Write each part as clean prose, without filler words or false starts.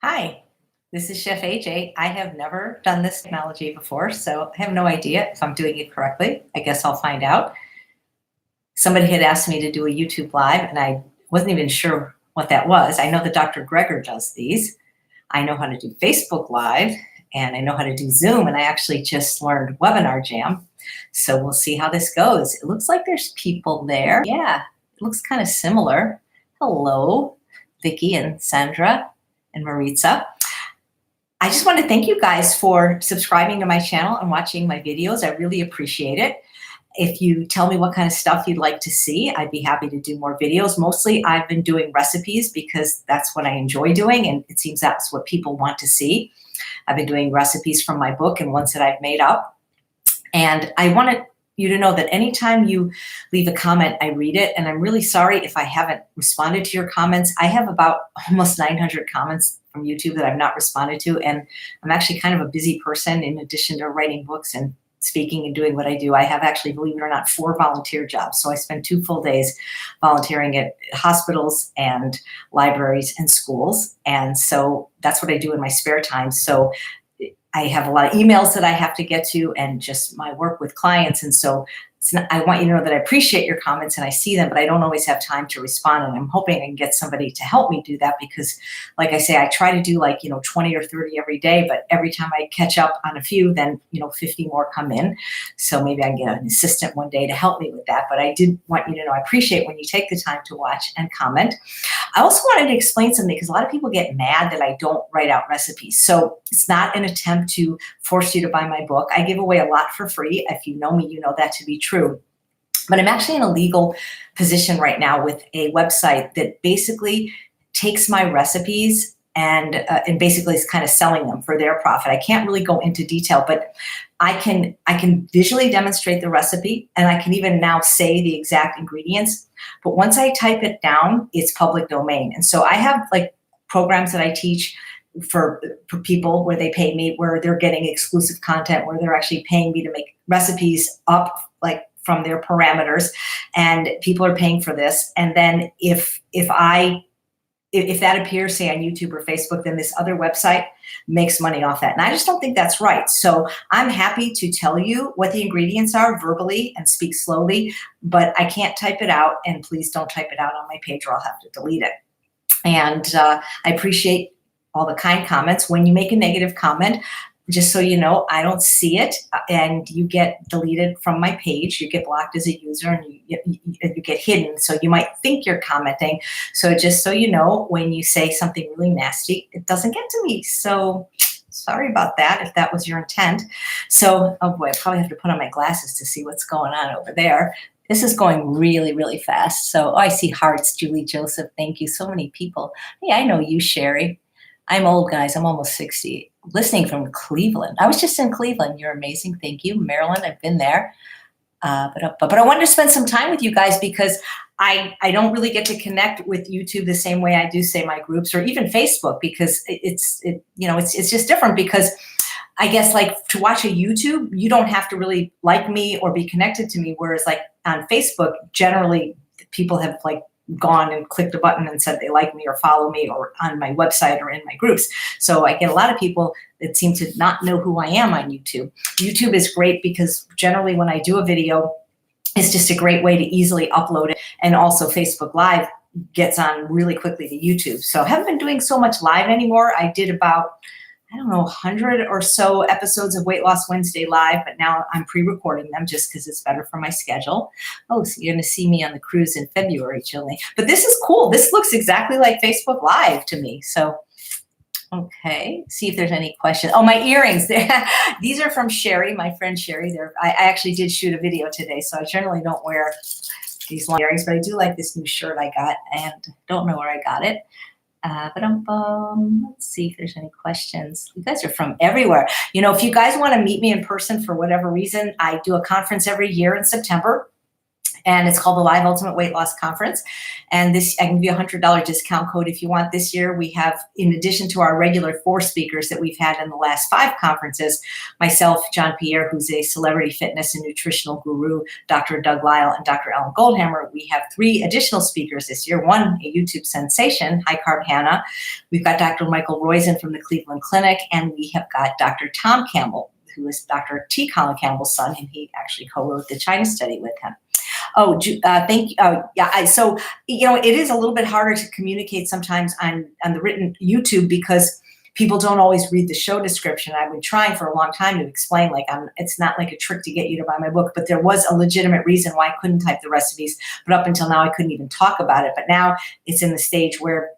Hi, this is Chef AJ. I have never done this technology before, so I have no idea if I'm doing it correctly. I guess I'll find out. Somebody had asked me to do a YouTube live, and I wasn't even sure what that was. I know that Dr. Greger does these. I know how to do Facebook Live, and I know how to do Zoom, and I actually just learned Webinar Jam. So we'll see how this goes. It looks like there's people there. Yeah, it looks kind of similar. Hello, Vicki and Sandra and Maritza. I just want to thank you guys for subscribing to my channel and watching my videos. I really appreciate it. If you tell me what kind of stuff you'd like to see, I'd be happy to do more videos. Mostly I've been doing recipes because that's what I enjoy doing, and it seems that's what people want to see. I've been doing recipes from my book and ones that I've made up. And I want you to know that anytime you leave a comment, I read it, and I'm really sorry if I haven't responded to your comments. I have about almost 900 comments from YouTube that I've not responded to, and I'm actually kind of a busy person. In addition to writing books and speaking and doing what I do, I have actually, believe it or not, 4 volunteer jobs. So I spend 2 full days volunteering at hospitals and libraries and schools, and so that's what I do in my spare time. So I have a lot of emails that I have to get to, and just my work with clients. And so I want you to know that I appreciate your comments and I see them, but I don't always have time to respond. And I'm hoping I can get somebody to help me do that because, like I say, I try to do 20 or 30 every day, but every time I catch up on a few, then 50 more come in. So maybe I can get an assistant one day to help me with that. But I did want you to know I appreciate when you take the time to watch and comment. I also wanted to explain something because a lot of people get mad that I don't write out recipes. So it's not an attempt to force you to buy my book. I give away a lot for free. If you know me, you know that to be true. But I'm actually in a legal position right now with a website that basically takes my recipes and basically is kind of selling them for their profit. I can't really go into detail, but I can visually demonstrate the recipe, and I can even now say the exact ingredients. But once I type it down, it's public domain. And so I have programs that I teach for people where they pay me, where they're getting exclusive content, where they're actually paying me to make recipes up from their parameters, and people are paying for this. And then if that appears, say, on YouTube or Facebook, then this other website makes money off that. And I just don't think that's right. So I'm happy to tell you what the ingredients are verbally and speak slowly, but I can't type it out, and please don't type it out on my page or I'll have to delete it. And I appreciate all the kind comments. When you make a negative comment, just so you know, I don't see it, and you get deleted from my page. You get blocked as a user, and you get hidden. So you might think you're commenting. So just so you know, when you say something really nasty, it doesn't get to me. So sorry about that if that was your intent. So, oh boy, I probably have to put on my glasses to see what's going on over there. This is going really, really fast. So I see hearts. Julie Joseph, thank you. So many people. Hey, I know you, Sherry. I'm old, guys. I'm almost 60. Listening from Cleveland. I was just in Cleveland. You're amazing. Thank you. Maryland, I've been there. But I wanted to spend some time with you guys because I don't really get to connect with YouTube the same way I do, say, my groups or even Facebook, because it's just different. Because I guess to watch a YouTube, you don't have to really like me or be connected to me. Whereas on Facebook, generally people have gone and clicked a button and said they like me or follow me or on my website or in my groups. So I get a lot of people that seem to not know who I am on YouTube. YouTube is great because generally when I do a video, it's just a great way to easily upload it. And also Facebook Live gets on really quickly to YouTube. So I haven't been doing so much live anymore. I did about 100 or so episodes of Weight Loss Wednesday Live, but now I'm pre-recording them just because it's better for my schedule. Oh, so you're going to see me on the cruise in February, Julie. But this is cool. This looks exactly like Facebook Live to me. So, okay, see if there's any questions. Oh, my earrings. These are from Sherry, my friend Sherry. I actually did shoot a video today, so I generally don't wear these long earrings, but I do like this new shirt I got, and don't know where I got it. Let's see if there's any questions. You guys are from everywhere. If you guys want to meet me in person for whatever reason, I do a conference every year in September. And it's called the Live Ultimate Weight Loss Conference. And this, I can give you a $100 discount code if you want. This year, we have, in addition to our regular 4 speakers that we've had in the last 5 conferences, myself, John Pierre, who's a celebrity fitness and nutritional guru, Dr. Doug Lyle, and Dr. Ellen Goldhammer. We have 3 additional speakers this year. One, a YouTube sensation, High Carb Hannah. We've got Dr. Michael Roizen from the Cleveland Clinic, and we have got Dr. Tom Campbell, who is Dr. T. Colin Campbell's son, and he actually co-wrote the China study with him. Oh, thank you. So, it is a little bit harder to communicate sometimes on the written YouTube because people don't always read the show description. I've been trying for a long time to explain, it's not like a trick to get you to buy my book, but there was a legitimate reason why I couldn't type the recipes. But up until now, I couldn't even talk about it. But now it's in the stage where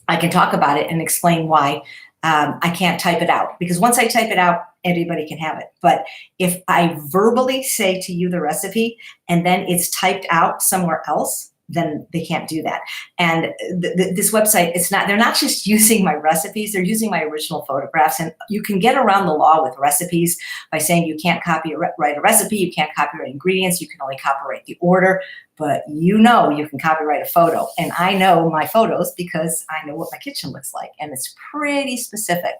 I can talk about it and explain why I can't type it out. Because once I type it out, anybody can have it. But if I verbally say to you the recipe and then it's typed out somewhere else, then they can't do that. And this website, they're not just using my recipes, they're using my original photographs. And you can get around the law with recipes by saying you can't copyright a recipe, you can't copyright ingredients, you can only copyright the order, but you can copyright a photo. And I know my photos because I know what my kitchen looks like, and it's pretty specific.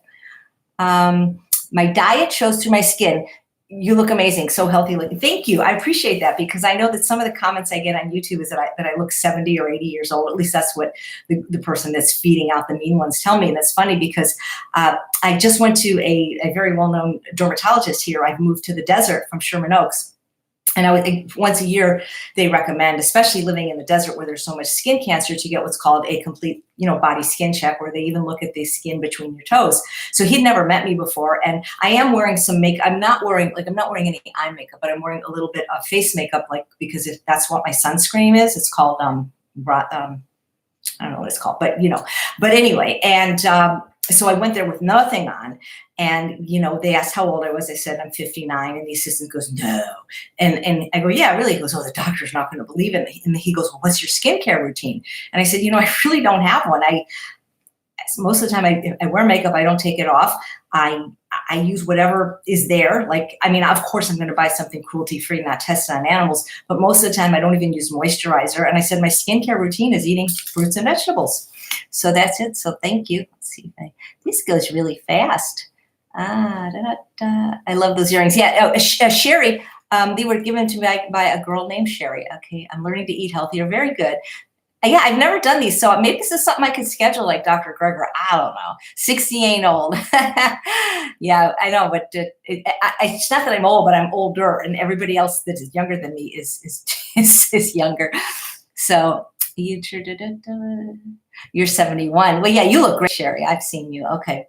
My diet shows through my skin. You look amazing, so healthy looking. Thank you. I appreciate that because I know that some of the comments I get on YouTube is that I look 70 or 80 years old. At least that's what the person that's feeding out the mean ones tell me. And that's funny because I just went to a very well-known dermatologist here. I've moved to the desert from Sherman Oaks. And once a year, they recommend, especially living in the desert where there's so much skin cancer, to get what's called a complete, body skin check, where they even look at the skin between your toes. So he'd never met me before, and I am wearing some makeup. I'm not wearing any eye makeup, but I'm wearing a little bit of face makeup, because if that's what my sunscreen is. It's called I don't know what it's called, but But anyway, and so I went there with nothing on, and they asked how old I was. I said I'm 59, and the assistant goes, no, and I go, yeah, really? He goes, oh, the doctor's not going to believe it. And he goes, well, what's your skincare routine? And I said, I really don't have one. Most of the time I wear makeup. I don't take it off. I use whatever is there. Of course I'm going to buy something cruelty-free, not tested on animals, but most of the time I don't even use moisturizer. And I said my skincare routine is eating fruits and vegetables. So that's it. So thank you. Let's see if this goes really fast. I love those earrings. Yeah. Sherry, they were given to me by a girl named Sherry. Okay. I'm learning to eat healthier. Very good. Yeah, I've never done these. So maybe this is something I could schedule like Dr. Greger. I don't know. 60 ain't old. Yeah, I know. But it's not that I'm old, but I'm older. And everybody else that is younger than me is younger. So you're 71. Well, yeah, you look great, Sherry. I've seen you. Okay.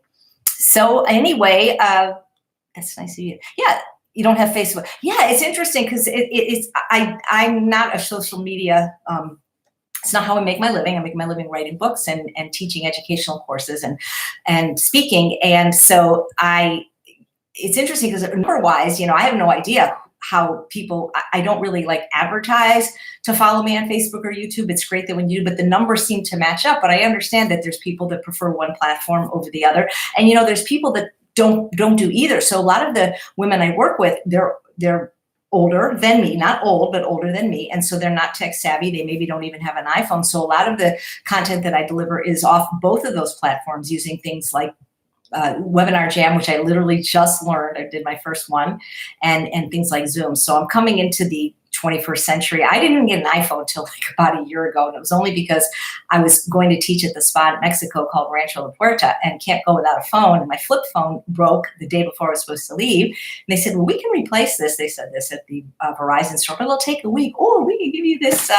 So anyway, that's nice of you. Yeah, you don't have Facebook. Yeah, it's interesting because I'm not a social media. It's not how I make my living. I make my living writing books and teaching educational courses and speaking. And so it's interesting because number-wise, I have no idea how people, I don't really advertise to follow me on Facebook or YouTube. It's great that when you do, but the numbers seem to match up. But I understand that there's people that prefer one platform over the other. And, there's people that don't do either. So a lot of the women I work with, they're older than me, not old, but older than me. And so they're not tech savvy. They maybe don't even have an iPhone. So a lot of the content that I deliver is off both of those platforms using things like Webinar Jam, which I literally just learned. I did my first one, and things like Zoom. So I'm coming into the 21st century. I didn't even get an iPhone until about a year ago. And it was only because I was going to teach at the spa in Mexico called Rancho La Puerta and can't go without a phone. And my flip phone broke the day before I was supposed to leave. And they said, well, we can replace this. They said this at the Verizon store, but it'll take a week. Oh, we can give you this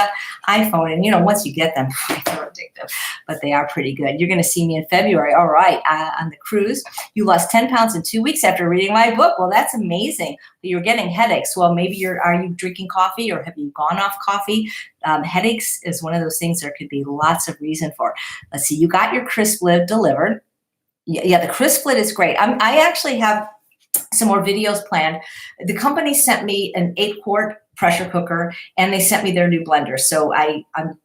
iPhone. And once you get them, they're addictive, but they are pretty good. You're going to see me in February. All right. On the cruise, you lost 10 pounds in 2 weeks after reading my book. Well, that's amazing. You're getting headaches. Well, maybe are you drinking coffee, or have you gone off coffee? Headaches is one of those things there could be lots of reason for. Let's see, you got your crisp lid delivered. Yeah, the crisp lid is great. I actually have some more videos planned. The company sent me an 8-quart pressure cooker, and they sent me their new blender. So I'm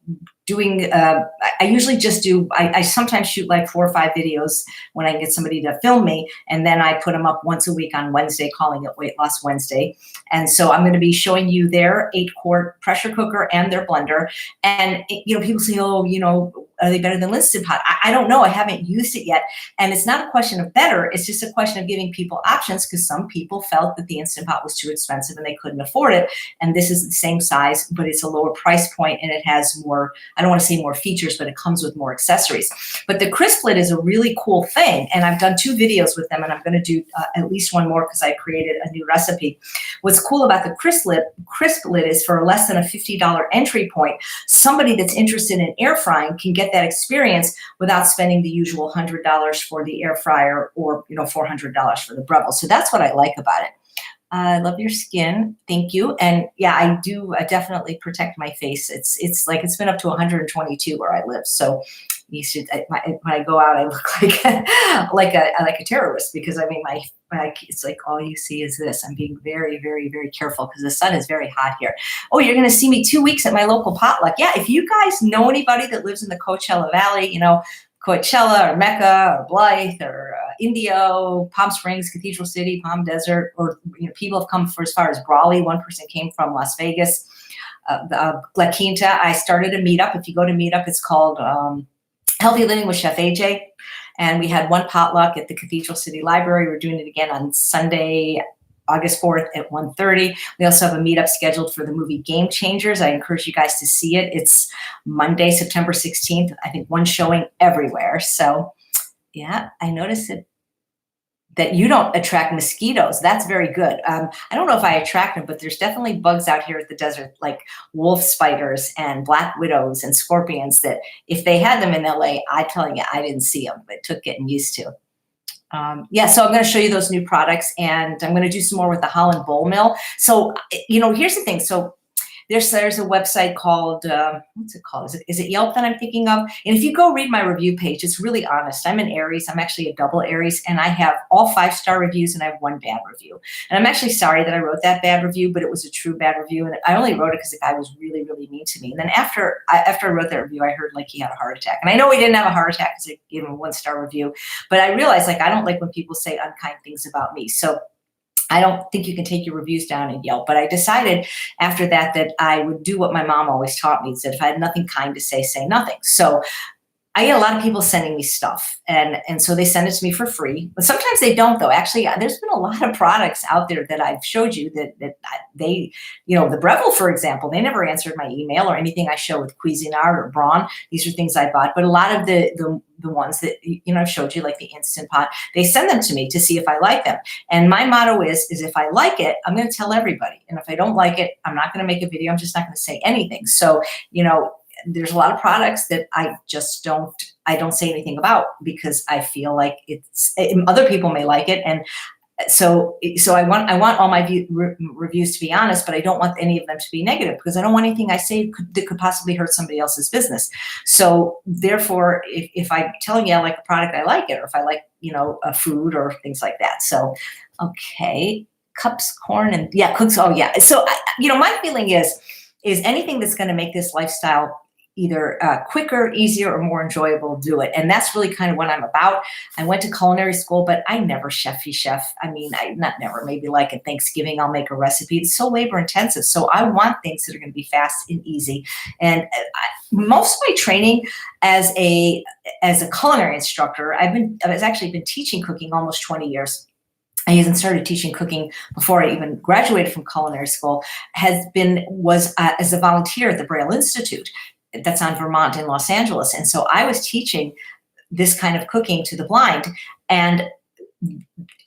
doing, I usually just do, I sometimes shoot like 4 or 5 videos when I get somebody to film me, and then I put them up once a week on Wednesday, calling it Weight Loss Wednesday. And so I'm going to be showing you their 8-quart pressure cooker and their blender. And, people say, oh, are they better than Instant Pot? I don't know. I haven't used it yet. And it's not a question of better. It's just a question of giving people options, because some people felt that the Instant Pot was too expensive and they couldn't afford it. And this is the same size, but it's a lower price point, and it has more, I don't want to say more features, but it comes with more accessories. But the crisp lid is a really cool thing. And I've done 2 videos with them, and I'm going to do at least one more because I created a new recipe. What's cool about the crisp lid is for less than a $50 entry point, somebody that's interested in air frying can get that experience without spending the usual $100 for the air fryer, or $400 for the Breville. So that's what I like about it. I love your skin. Thank you. And yeah, I do definitely protect my face. It's like it's been up to 122 where I live. So you should, when I go out, I look like a terrorist, because I mean, my it's like all you see is this. I'm being very, very, very careful because the sun is very hot here. Oh, you're going to see me 2 weeks at my local potluck. Yeah, if you guys know anybody that lives in the Coachella Valley, Coachella or Mecca or Blythe or Indio, Palm Springs, Cathedral City, Palm Desert, or people have come for as far as Brawley. One person came from Las Vegas, La Quinta. I started a meetup. If you go to meetup, it's called Healthy Living with Chef AJ. And we had one potluck at the Cathedral City Library. We're doing it again on Sunday, August 4th at 1:30. We also have a meetup scheduled for the movie Game Changers. I encourage you guys to see it. It's Monday, September 16th. I think one showing everywhere. So yeah, I noticed that you don't attract mosquitoes. That's very good. I don't know if I attract them, but there's definitely bugs out here at the desert, like wolf spiders and black widows and scorpions, that if they had them in LA, I'm telling you, I didn't see them. It took getting used to. Yeah, so I'm going to show you those new products, and I'm going to do some more with the Holland Bowl Mill. So, here's the thing. So there's a website called, what's it called? Is it Yelp that I'm thinking of? And if you go read my review page, it's really honest. I'm an Aries. I'm actually a double Aries, and I have all 5-star reviews, and I have 1 bad review. And I'm actually sorry that I wrote that bad review, but it was a true bad review. And I only wrote it because the guy was really, really mean to me. And then after I wrote that review, I heard like he had a heart attack. And I know he didn't have a heart attack because I gave him a 1-star review, but I realized I don't like when people say unkind things about me. So I don't think you can take your reviews down in Yelp, but I decided after that I would do what my mom always taught me, is that if I had nothing kind to say nothing. So I get a lot of people sending me stuff, and so they send it to me for free. But sometimes they don't, though. Actually, there's been a lot of products out there that I've showed you that they, the Breville, for example, they never answered my email or anything I show with Cuisinart or Braun. These are things I bought, but a lot of the ones that I've showed you, like the Instant Pot, they send them to me to see if I like them. And my motto is if I like it, I'm going to tell everybody, and if I don't like it, I'm not going to make a video. I'm just not going to say anything. So there's a lot of products that I just don't say anything about, because I feel like other people may like it. And so I want all my reviews to be honest, but I don't want any of them to be negative, because I don't want anything I say that could possibly hurt somebody else's business. So therefore, if I'm telling you I like a product, I like it, or if I like, a food or things like that. So, okay, cups, corn, and yeah, cooks. Oh yeah. So, my feeling is anything that's going to make this lifestyle either quicker, easier, or more enjoyable, do it. And that's really kind of what I'm about. I went to culinary school, but I never chef. I mean, maybe like at Thanksgiving, I'll make a recipe. It's so labor intensive. So I want things that are going to be fast and easy. And most of my training as a culinary instructor, I've actually been teaching cooking almost 20 years. I even started teaching cooking before I even graduated from culinary school, was as a volunteer at the Braille Institute. That's on Vermont in Los Angeles. And so I was teaching this kind of cooking to the blind, and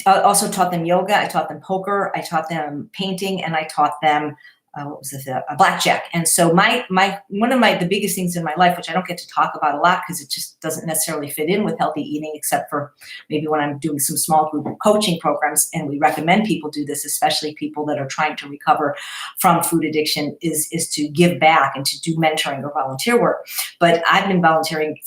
I also taught them yoga. I taught them poker. I taught them painting, and I taught them a blackjack. And so one of the biggest things in my life, which I don't get to talk about a lot because it just doesn't necessarily fit in with healthy eating, except for maybe when I'm doing some small group coaching programs, and we recommend people do this, especially people that are trying to recover from food addiction, is to give back and to do mentoring or volunteer work. But I've been volunteering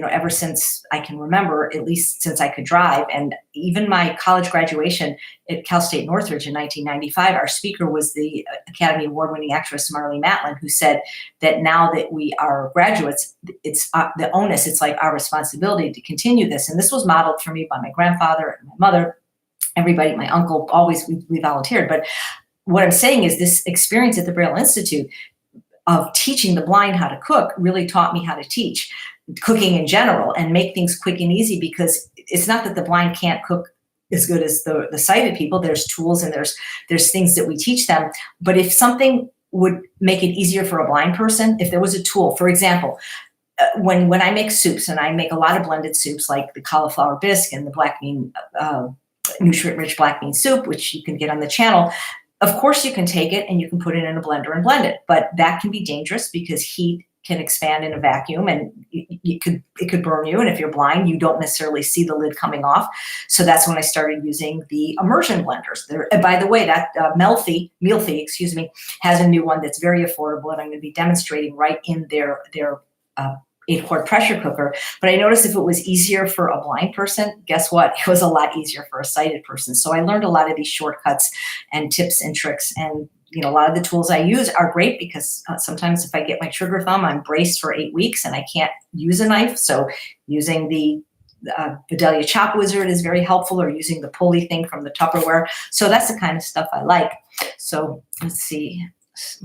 ever since I can remember, at least since I could drive. And even my college graduation at Cal State Northridge in 1995, our speaker was the Academy Award-winning actress Marlee Matlin, who said that now that we are graduates, it's the onus, it's like our responsibility to continue this. And this was modeled for me by my grandfather and my mother, everybody, my uncle, always we volunteered. But what I'm saying is this experience at the Braille Institute of teaching the blind how to cook really taught me how to teach cooking in general and make things quick and easy, because it's not that the blind can't cook as good as the sighted people. There's tools and there's things that we teach them. But if something would make it easier for a blind person, if there was a tool, for example, when I make soups, and I make a lot of blended soups like the cauliflower bisque and the black bean, nutrient-rich black bean soup, which you can get on the channel. Of course, you can take it and you can put it in a blender and blend it, but that can be dangerous because heat can expand in a vacuum, and it could burn you. And if you're blind, you don't necessarily see the lid coming off. So that's when I started using the immersion blenders. And by the way, that Mealthy, excuse me, has a new one that's very affordable, and I'm going to be demonstrating right in their 8-quart pressure cooker. But I noticed if it was easier for a blind person, guess what? It was a lot easier for a sighted person. So I learned a lot of these shortcuts and tips and tricks. And a lot of the tools I use are great because sometimes if I get my trigger thumb, I'm braced for 8 weeks and I can't use a knife. So using the Vidalia Chop Wizard is very helpful, or using the pulley thing from the Tupperware. So that's the kind of stuff I like. So let's see.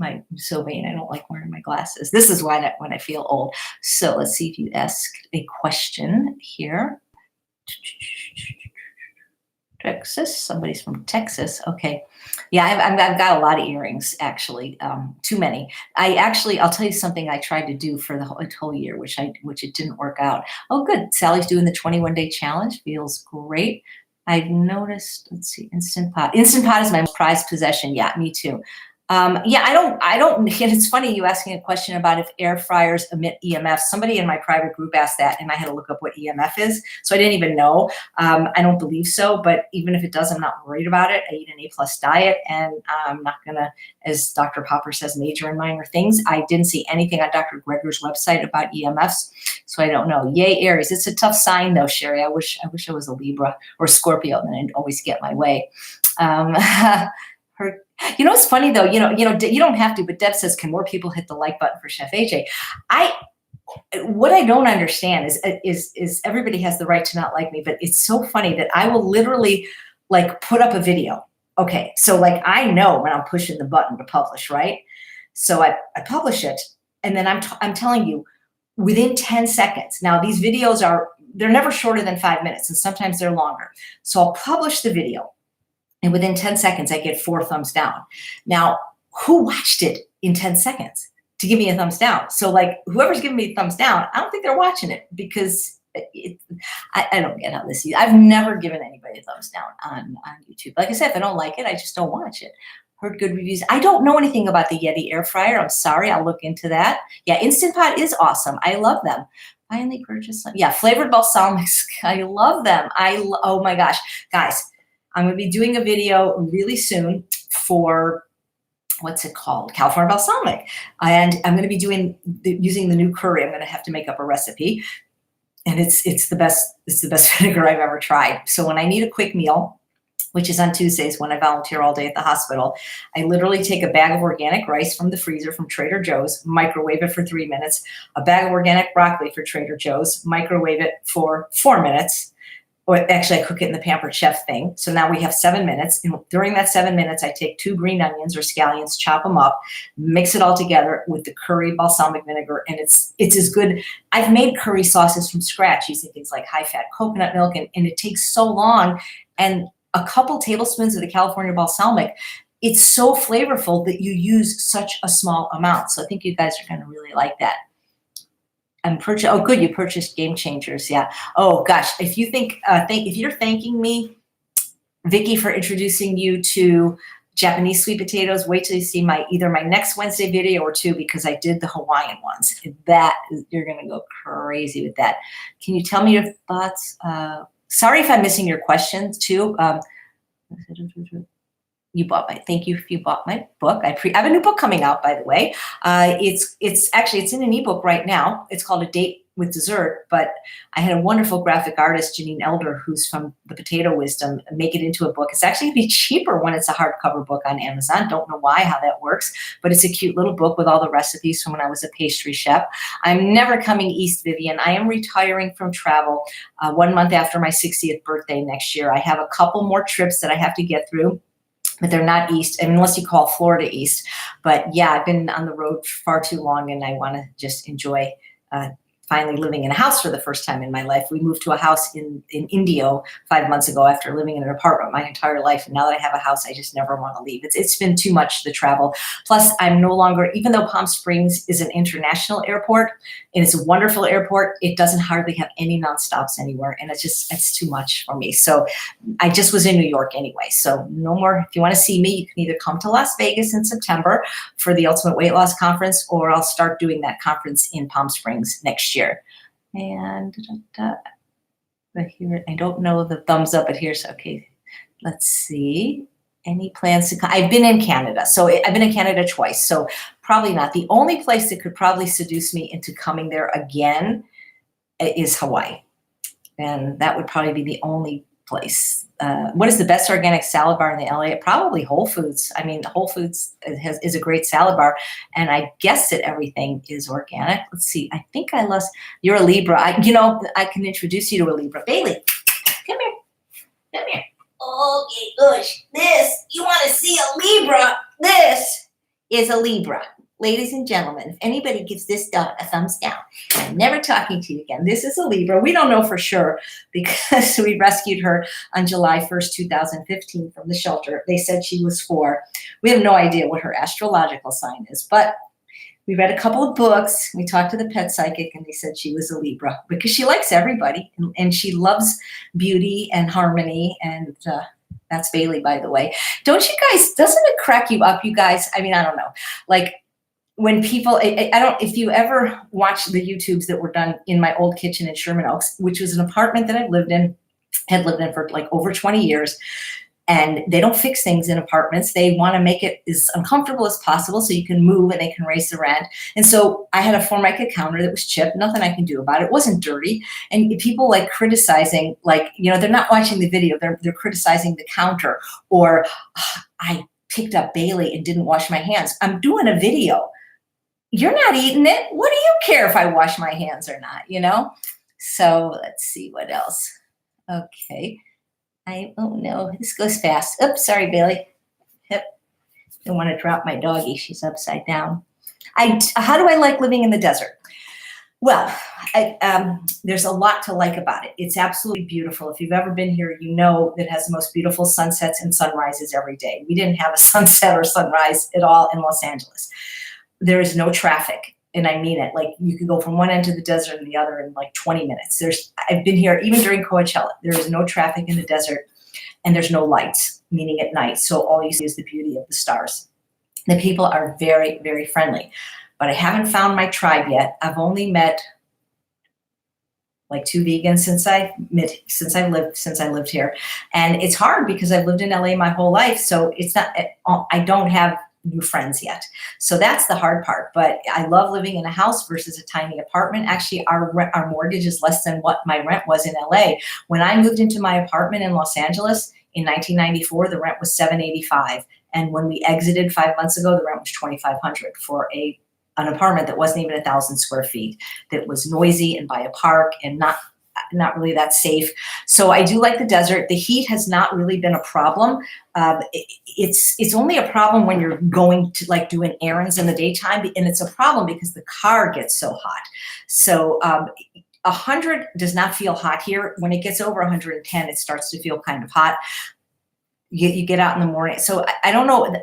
I'm so vain. I don't like wearing my glasses. This is when I feel old. So let's see if you asked a question here. Texas. Somebody's from Texas. Okay. Yeah, I've got a lot of earrings, actually. Too many. I'll tell you something I tried to do for the whole year, which it didn't work out. Oh, good. Sally's doing the 21-day challenge. Feels great. I've noticed, let's see, Instant Pot. Instant Pot is my prized possession. Yeah, me too. Yeah, I don't, it's funny you asking a question about if air fryers emit EMF. Somebody in my private group asked that, and I had to look up what EMF is. So I didn't even know. I don't believe so, but even if it does, I'm not worried about it. I eat an A+ diet, and I'm not gonna, as Dr. Popper says, major in minor things. I didn't see anything on Dr. Greger's website about EMFs, so I don't know. Yay, Aries. It's a tough sign though, Sherry. I wish I was a Libra or Scorpio, and I'd always get my way. It's funny though, you don't have to, but Deb says, can more people hit the like button for Chef AJ? What I don't understand is everybody has the right to not like me, but it's so funny that I will literally like put up a video. Okay. So like, I know when I'm pushing the button to publish, right? So I publish it, and then I'm telling you within 10 seconds. Now these videos they're never shorter than 5 minutes, and sometimes they're longer. So I'll publish the video, and within 10 seconds, I get 4 thumbs down. Now, who watched it in 10 seconds to give me a thumbs down? So like, whoever's giving me a thumbs down, I don't think they're watching it, because I don't get how this is. I've never given anybody a thumbs down on YouTube. Like I said, if I don't like it, I just don't watch it. Heard good reviews. I don't know anything about the Yeti air fryer. I'm sorry. I'll look into that. Yeah, Instant Pot is awesome. I love them. Finally purchased some. Yeah, flavored balsamics. I love them. Oh my gosh. Guys, I'm going to be doing a video really soon for, what's it called? California balsamic. And I'm going to be using the new curry. I'm going to have to make up a recipe. And it's the best vinegar I've ever tried. So when I need a quick meal, which is on Tuesdays when I volunteer all day at the hospital, I literally take a bag of organic rice from the freezer from Trader Joe's, microwave it for 3 minutes, a bag of organic broccoli for Trader Joe's, microwave it for 4 minutes. Or actually, I cook it in the Pampered Chef thing. So now we have 7 minutes. And during that 7 minutes, I take 2 green onions or scallions, chop them up, mix it all together with the curry balsamic vinegar. And it's as good. I've made curry sauces from scratch using things like high-fat coconut milk. And it takes so long. And a couple tablespoons of the California balsamic, it's so flavorful that you use such a small amount. So I think you guys are going to really like that. Oh, good. You purchased Game Changers. Yeah. Oh gosh. If you think, if you're thanking me, Vicky, for introducing you to Japanese sweet potatoes, wait till you see either my next Wednesday video or 2, because I did the Hawaiian ones. You're going to go crazy with that. Can you tell me your thoughts? Sorry if I'm missing your questions too. Thank you if you bought my book. I have a new book coming out, by the way. It's in an ebook right now. It's called A Date with dessert, but I had a wonderful graphic artist, Janine Elder, who's from The Potato Wisdom, make it into a book. It's actually be cheaper when it's a hardcover book on Amazon. Don't know why, how that works, but it's a cute little book with all the recipes from when I was a pastry chef. I'm never coming east, Vivian. I am retiring from travel 1 month after my 60th birthday next year. I have a couple more trips that I have to get through, but they're not east, I mean, unless you call Florida east. But yeah, I've been on the road far too long, and I want to just enjoy finally living in a house for the first time in my life. We moved to a house in Indio 5 months ago after living in an apartment my entire life. And now that I have a house, I just never want to leave. It's been too much, the travel. Plus, I'm no longer, even though Palm Springs is an international airport, and it's a wonderful airport, it doesn't hardly have any nonstops anywhere. And it's too much for me. So I just was in New York anyway. So no more. If you want to see me, you can either come to Las Vegas in September for the Ultimate Weight Loss Conference, or I'll start doing that conference in Palm Springs next year. And but here, I don't know the thumbs up, but here's okay. Let's see. Any plans to come? I've been in Canada. So I've been in Canada twice. So probably not. The only place that could probably seduce me into coming there again is Hawaii. And that would probably be the only place. What is the best organic salad bar in the LA? Probably Whole Foods. I mean, Whole Foods is a great salad bar, and I guess that everything is organic. Let's see. I think I lost. You're a Libra. I can introduce you to a Libra. Bailey, come here. Come here. Okay, gosh. You want to see a Libra? This is a Libra. Ladies and gentlemen, if anybody gives this dot a thumbs down, I'm never talking to you again. This is a Libra. We don't know for sure because we rescued her on July 1st, 2015 from the shelter. They said she was 4. We have no idea what her astrological sign is, but we read a couple of books. We talked to the pet psychic, and they said she was a Libra because she likes everybody, and she loves beauty and harmony, and that's Bailey, by the way. Don't you guys, doesn't it crack you up, you guys? I mean, I don't know. Like, when people, if you ever watch the YouTubes that were done in my old kitchen in Sherman Oaks, which was an apartment that I had lived in for like over 20 years, and they don't fix things in apartments. They want to make it as uncomfortable as possible so you can move and they can raise the rent. And so I had a Formica counter that was chipped, nothing I can do about it. It wasn't dirty. And people like criticizing, like, they're not watching the video. They're criticizing the counter, or I picked up Bailey and didn't wash my hands. I'm doing a video. You're not eating it. What do you care if I wash my hands or not, So let's see what else. Okay. Oh no, this goes fast. Oops, sorry, Bailey. Yep. Don't want to drop my doggie. She's upside down. How do I like living in the desert? Well, there's a lot to like about it. It's absolutely beautiful. If you've ever been here, you know that it has the most beautiful sunsets and sunrises every day. We didn't have a sunset or sunrise at all in Los Angeles. There is no traffic, and I mean it. Like, you can go from one end of the desert and the other in like 20 minutes. I've been here even during Coachella. There is no traffic in the desert, and there's no lights, meaning at night. So all you see is the beauty of the stars. The people are very, very friendly, but I haven't found my tribe yet. I've only met like 2 vegans since I lived here, and it's hard because I've lived in LA my whole life. So I don't have new friends yet. So that's the hard part. But I love living in a house versus a tiny apartment. Actually, our mortgage is less than what my rent was in LA. When I moved into my apartment in Los Angeles in 1994, the rent was $785. And when we exited 5 months ago, the rent was $2,500 for an apartment that wasn't even 1,000 square feet, that was noisy and by a park and not really that safe. So I do like the desert. The heat has not really been a problem. It's only a problem when you're going to like doing errands in the daytime, and it's a problem because the car gets so hot. So 100 does not feel hot here. When it gets over 110, it starts to feel kind of hot. You get out in the morning. So I don't know.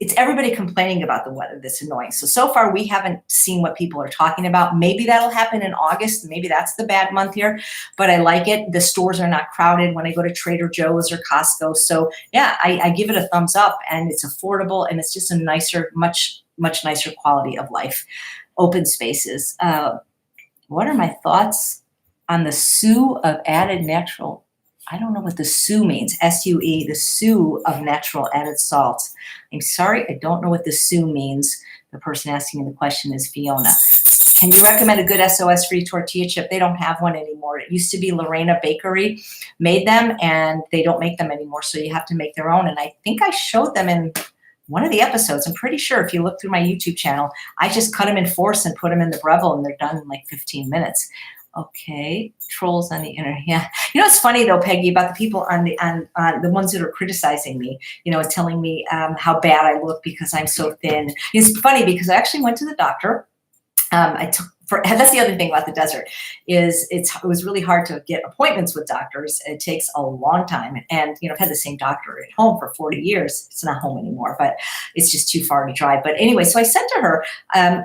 It's everybody complaining about the weather that's annoying. So far, we haven't seen what people are talking about. Maybe that'll happen in August. Maybe that's the bad month here, but I like it. The stores are not crowded when I go to Trader Joe's or Costco. So yeah, I give it a thumbs up, and it's affordable, and it's just a nicer, much nicer quality of life. Open spaces. What are my thoughts on the SUE of added natural? I don't know what the SUE means, S-U-E, the SUE of natural added salts. I'm sorry, I don't know what the SUE means. The person asking the question is Fiona. And you recommend a good SOS-free tortilla chip. They don't have one anymore. It used to be Lorena Bakery made them, and they don't make them anymore. So you have to make their own. And I think I showed them in one of the episodes. I'm pretty sure if you look through my YouTube channel, I just cut them in force and put them in the Breville, and they're done in like 15 minutes. Okay, trolls on the internet. Yeah, you know what's funny though, Peggy, about the people on the ones that are criticizing me, you know, and telling me how bad I look because I'm so thin. It's funny because I actually went to the doctor. That's the other thing about the desert is it was really hard to get appointments with doctors. It takes a long time. And, you know, I've had the same doctor at home for 40 years. It's not home anymore, but it's just too far to drive. But anyway, so I said to her,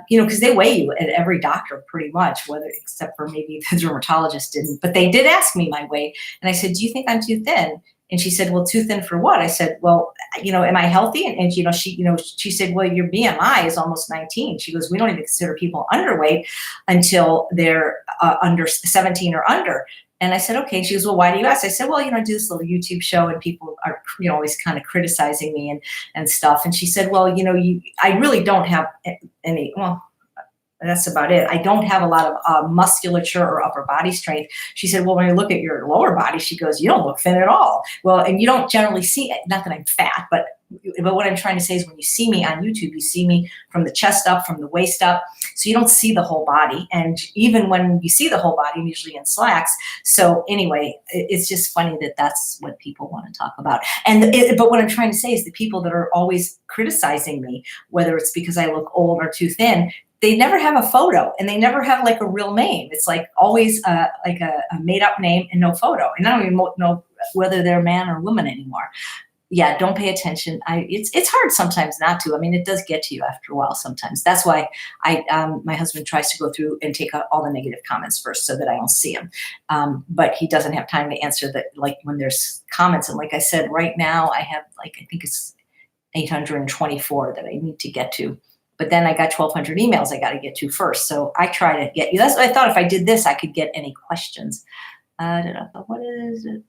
you know, because they weigh you at every doctor pretty much, except for maybe the dermatologist didn't, but they did ask me my weight. And I said, do you think I'm too thin? And she said, well, too thin for what? I said, well, you know, am I healthy? And she said, well, your BMI is almost 19. She goes, we don't even consider people underweight until they're under 17 or under. And I said, okay. And she goes, well, why do you ask? I said, well, you know, I do this little YouTube show and people are, you know, always kind of criticizing me and stuff. And she said, well, you know, I really don't have any, well, that's about it. I don't have a lot of musculature or upper body strength. She said, well, when you look at your lower body, she goes, you don't look thin at all. Well, and you don't generally see it. Not that I'm fat, but what I'm trying to say is when you see me on YouTube, you see me from the chest up, from the waist up. So you don't see the whole body. And even when you see the whole body, I'm usually in slacks. So anyway, it's just funny that that's what people want to talk about. But what I'm trying to say is the people that are always criticizing me, whether it's because I look old or too thin, they never have a photo and they never have like a real name. It's like always like a made up name and no photo. And I don't even know whether they're a man or woman anymore. Yeah, don't pay attention. It's hard sometimes not to. I mean, it does get to you after a while sometimes. That's why my husband tries to go through and take out all the negative comments first so that I don't see them. But he doesn't have time to answer that, like when there's comments. And like I said, right now I have like, I think it's 824 that I need to get to. But then I got 1,200 emails I got to get to first. So I try to get you. That's what I thought. If I did this, I could get any questions. What is it?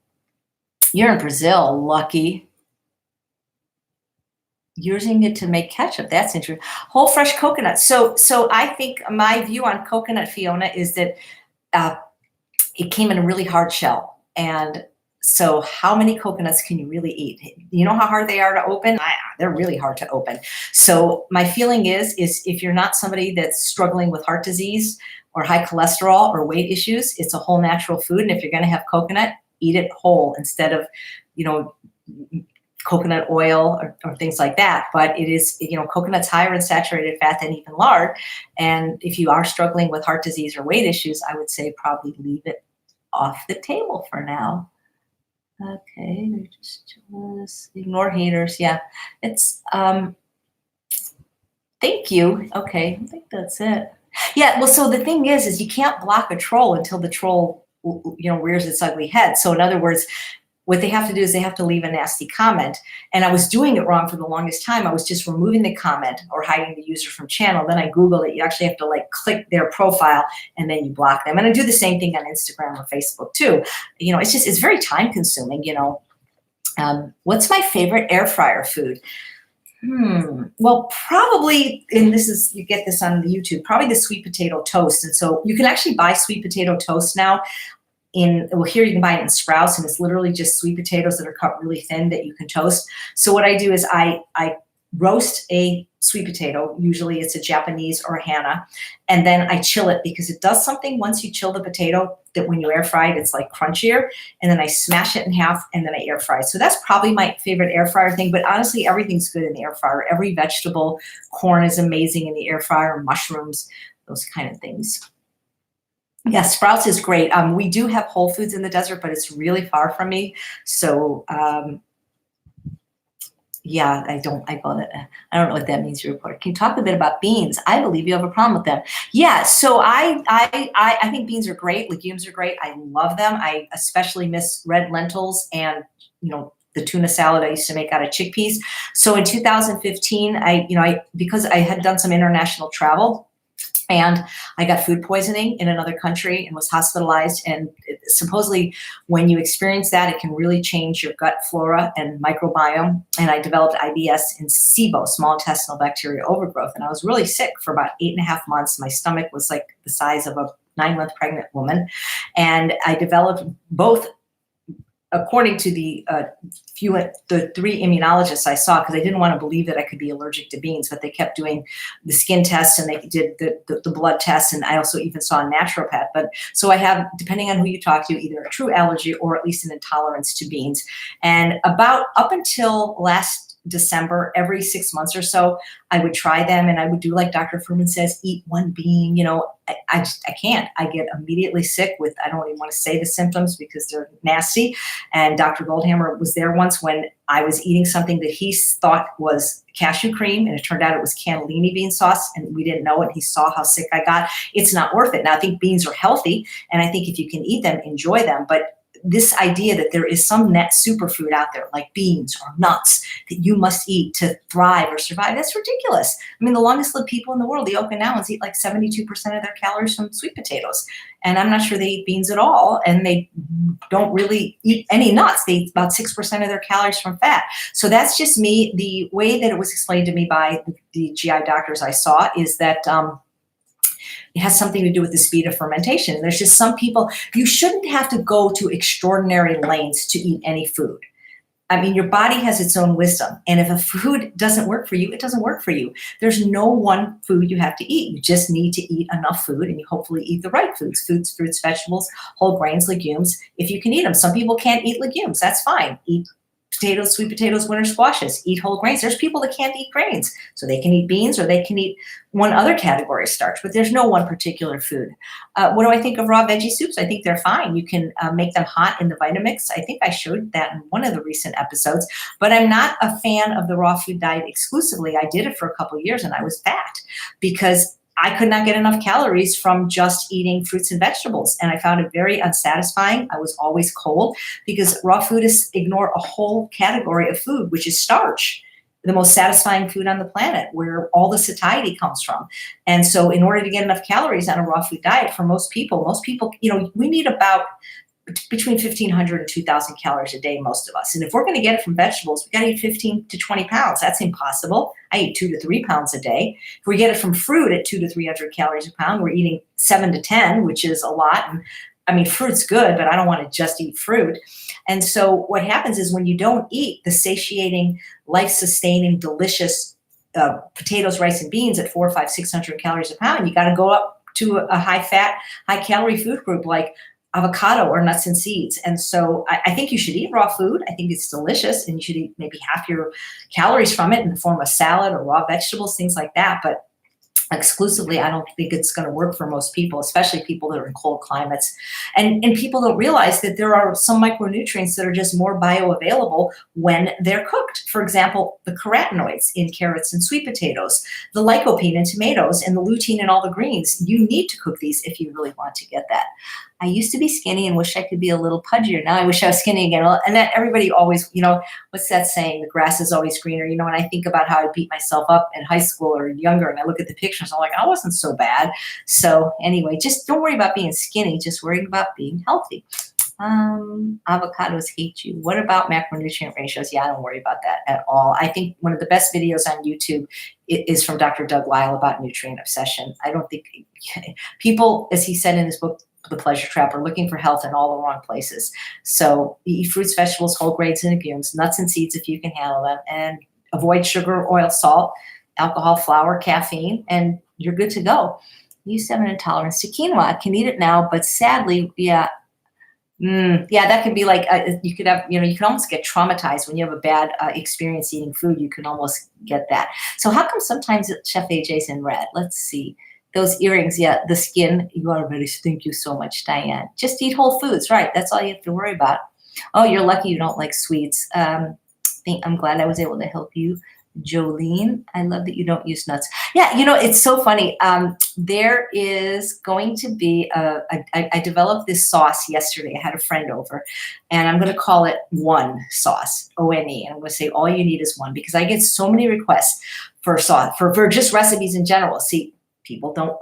You're in Brazil, lucky. Using it to make ketchup. That's interesting. Whole fresh coconut. So I think my view on coconut, Fiona, is that it came in a really hard shell. And so how many coconuts can you really eat? You know how hard they are to open? They're really hard to open. So my feeling is if you're not somebody that's struggling with heart disease or high cholesterol or weight issues, it's a whole natural food. And if you're going to have coconut, eat it whole instead of, you know, coconut oil or things like that. But it is, you know, coconut's higher in saturated fat than even lard. And if you are struggling with heart disease or weight issues, I would say probably leave it off the table for now. Okay, just ignore haters. Yeah, it's thank you. Okay, I think that's it. Yeah, well, so the thing is you can't block a troll until the troll, you know, rears its ugly head. So in other words, what they have to do is they have to leave a nasty comment. And I was doing it wrong for the longest time. I was just removing the comment or hiding the user from channel. Then I Googled it. You actually have to like click their profile and then you block them. And I do the same thing on Instagram or Facebook too. You know, it's very time consuming, you know. What's my favorite air fryer food? Well, probably, and you get this on the YouTube, probably the sweet potato toast. And so you can actually buy sweet potato toast now. Here you can buy it in Sprouts, and it's literally just sweet potatoes that are cut really thin that you can toast. So what I do is I roast a sweet potato. Usually it's a Japanese or a Hana, and then I chill it because it does something once you chill the potato that when you air fry it, it's like crunchier. And then I smash it in half and then I air fry. So that's probably my favorite air fryer thing. But honestly, everything's good in the air fryer. Every vegetable, corn is amazing in the air fryer, mushrooms, those kind of things. Yeah, Sprouts is great. We do have Whole Foods in the desert, but it's really far from me. So, yeah, I don't know what that means, your report. Can you talk a bit about beans? I believe you have a problem with them. Yeah, so I think beans are great. Legumes are great. I love them. I especially miss red lentils and, you know, the tuna salad I used to make out of chickpeas. So in 2015, because I had done some international travel, And I got food poisoning in another country and was hospitalized. And supposedly, when you experience that, it can really change your gut flora and microbiome. And I developed IBS in SIBO, small intestinal bacterial overgrowth. And I was really sick for about 8.5 months. My stomach was like the size of a 9-month pregnant woman. And I developed both, according to the three immunologists I saw, because I didn't want to believe that I could be allergic to beans, but they kept doing the skin tests and they did the blood tests, and I also even saw a naturopath. But so I have, depending on who you talk to, either a true allergy or at least an intolerance to beans. And about up until last December, every 6 months or so, I would try them, and I would do like Dr. Fuhrman says, eat one bean. I can't. I get immediately sick with, I don't even want to say the symptoms because they're nasty. And Dr. Goldhammer was there once when I was eating something that he thought was cashew cream, and it turned out it was cannellini bean sauce, and we didn't know it. He saw how sick I got. It's not worth it. Now, I think beans are healthy, and I think if you can eat them, enjoy them. But this idea that there is some net superfood out there like beans or nuts that you must eat to thrive or survive, that's ridiculous. I mean, the longest lived people in the world, the Okinawans, eat like 72% of their calories from sweet potatoes. And I'm not sure they eat beans at all. And they don't really eat any nuts. They eat about 6% of their calories from fat. So that's just me. The way that it was explained to me by the GI doctors I saw is that it has something to do with the speed of fermentation. There's just some people, you shouldn't have to go to extraordinary lengths to eat any food. I mean, your body has its own wisdom. And if a food doesn't work for you, it doesn't work for you. There's no one food you have to eat. You just need to eat enough food, and you hopefully eat the right foods, fruits, vegetables, whole grains, legumes, if you can eat them. Some people can't eat legumes. That's fine. Eat potatoes, sweet potatoes, winter squashes, eat whole grains. There's people that can't eat grains, so they can eat beans or they can eat one other category of starch, but there's no one particular food. What do I think of raw veggie soups? I think they're fine. You can make them hot in the Vitamix. I think I showed that in one of the recent episodes, but I'm not a fan of the raw food diet exclusively. I did it for a couple of years and I was fat because I could not get enough calories from just eating fruits and vegetables. And I found it very unsatisfying. I was always cold because raw foodists ignore a whole category of food, which is starch, the most satisfying food on the planet, where all the satiety comes from. And so in order to get enough calories on a raw food diet for most people, we need about between 1,500 and 2,000 calories a day, most of us. And if we're going to get it from vegetables, we got to eat 15 to 20 pounds. That's impossible. I eat 2 to 3 pounds a day. If we get it from fruit at 200 to 300 calories a pound, we're eating 7 to 10, which is a lot. And I mean, fruit's good, but I don't want to just eat fruit. And so what happens is when you don't eat the satiating, life-sustaining, delicious potatoes, rice, and beans at 400, 500, 600 calories a pound, you got to go up to a high-fat, high-calorie food group like avocado or nuts and seeds. And so I think you should eat raw food. I think it's delicious, and you should eat maybe half your calories from it in the form of salad or raw vegetables, things like that. But exclusively, I don't think it's going to work for most people, especially people that are in cold climates. And people don't realize that there are some micronutrients that are just more bioavailable when they're cooked. For example, the carotenoids in carrots and sweet potatoes, the lycopene in tomatoes, and the lutein in all the greens. You need to cook these if you really want to get that. I used to be skinny and wish I could be a little pudgier. Now I wish I was skinny again. And that everybody always, what's that saying? The grass is always greener. When I think about how I beat myself up in high school or younger, and I look at the pictures, I'm like, I wasn't so bad. So anyway, just don't worry about being skinny. Just worry about being healthy. Avocados hate you. What about macronutrient ratios? Yeah, I don't worry about that at all. I think one of the best videos on YouTube is from Dr. Doug Lisle about nutrient obsession. I don't think people, as he said in his book, The Pleasure Trap, are looking for health in all the wrong places. So eat fruits, vegetables, whole grains, and legumes, nuts and seeds if you can handle them, and avoid sugar, oil, salt, alcohol, flour, caffeine, and you're good to go. You used to have an intolerance to quinoa. I can eat it now, but sadly, that could be like you could have, you can almost get traumatized when you have a bad experience eating food. You can almost get that. So how come sometimes Chef AJ's in red? Let's see. Those earrings, the skin, you are very, thank you so much, Diane. Just eat whole foods, right? That's all you have to worry about. Oh, you're lucky you don't like sweets. I'm glad I was able to help you. Jolene, I love that you don't use nuts. Yeah, it's so funny. There is going to be I developed this sauce yesterday. I had a friend over, and I'm going to call it One Sauce, O-N-E. And I'm going to say all you need is one, because I get so many requests for sauce, for just recipes in general. See,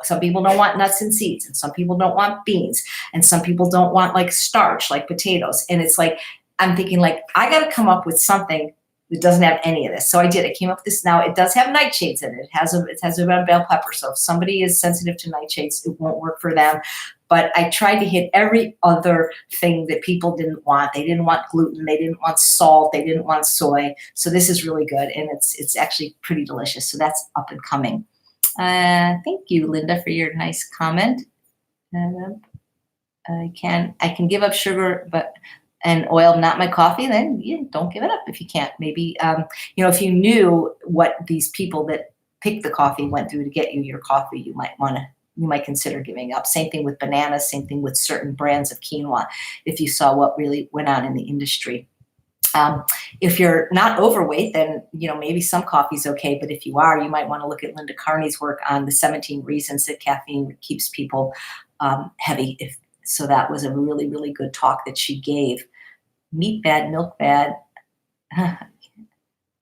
some people don't want nuts and seeds, and some people don't want beans, and some people don't want like starch, like potatoes. And it's like, I'm thinking like, I got to come up with something that doesn't have any of this. So I did. I came up with this. Now it does have nightshades in it. It has a red bell pepper. So if somebody is sensitive to nightshades, it won't work for them. But I tried to hit every other thing that people didn't want. They didn't want gluten. They didn't want salt. They didn't want soy. So this is really good, and it's actually pretty delicious. So that's up and coming. Thank you, Linda, for your nice comment. I can give up sugar, and oil, not my coffee. Then don't give it up if you can't. Maybe if you knew what these people that pick the coffee went through to get you your coffee, you might consider giving up. Same thing with bananas. Same thing with certain brands of quinoa. If you saw what really went on in the industry. If you're not overweight, then maybe some coffee's okay. But if you are, you might want to look at Linda Carney's work on the 17 reasons that caffeine keeps people heavy. So that was a really, really good talk that she gave. Meat bad, milk bad.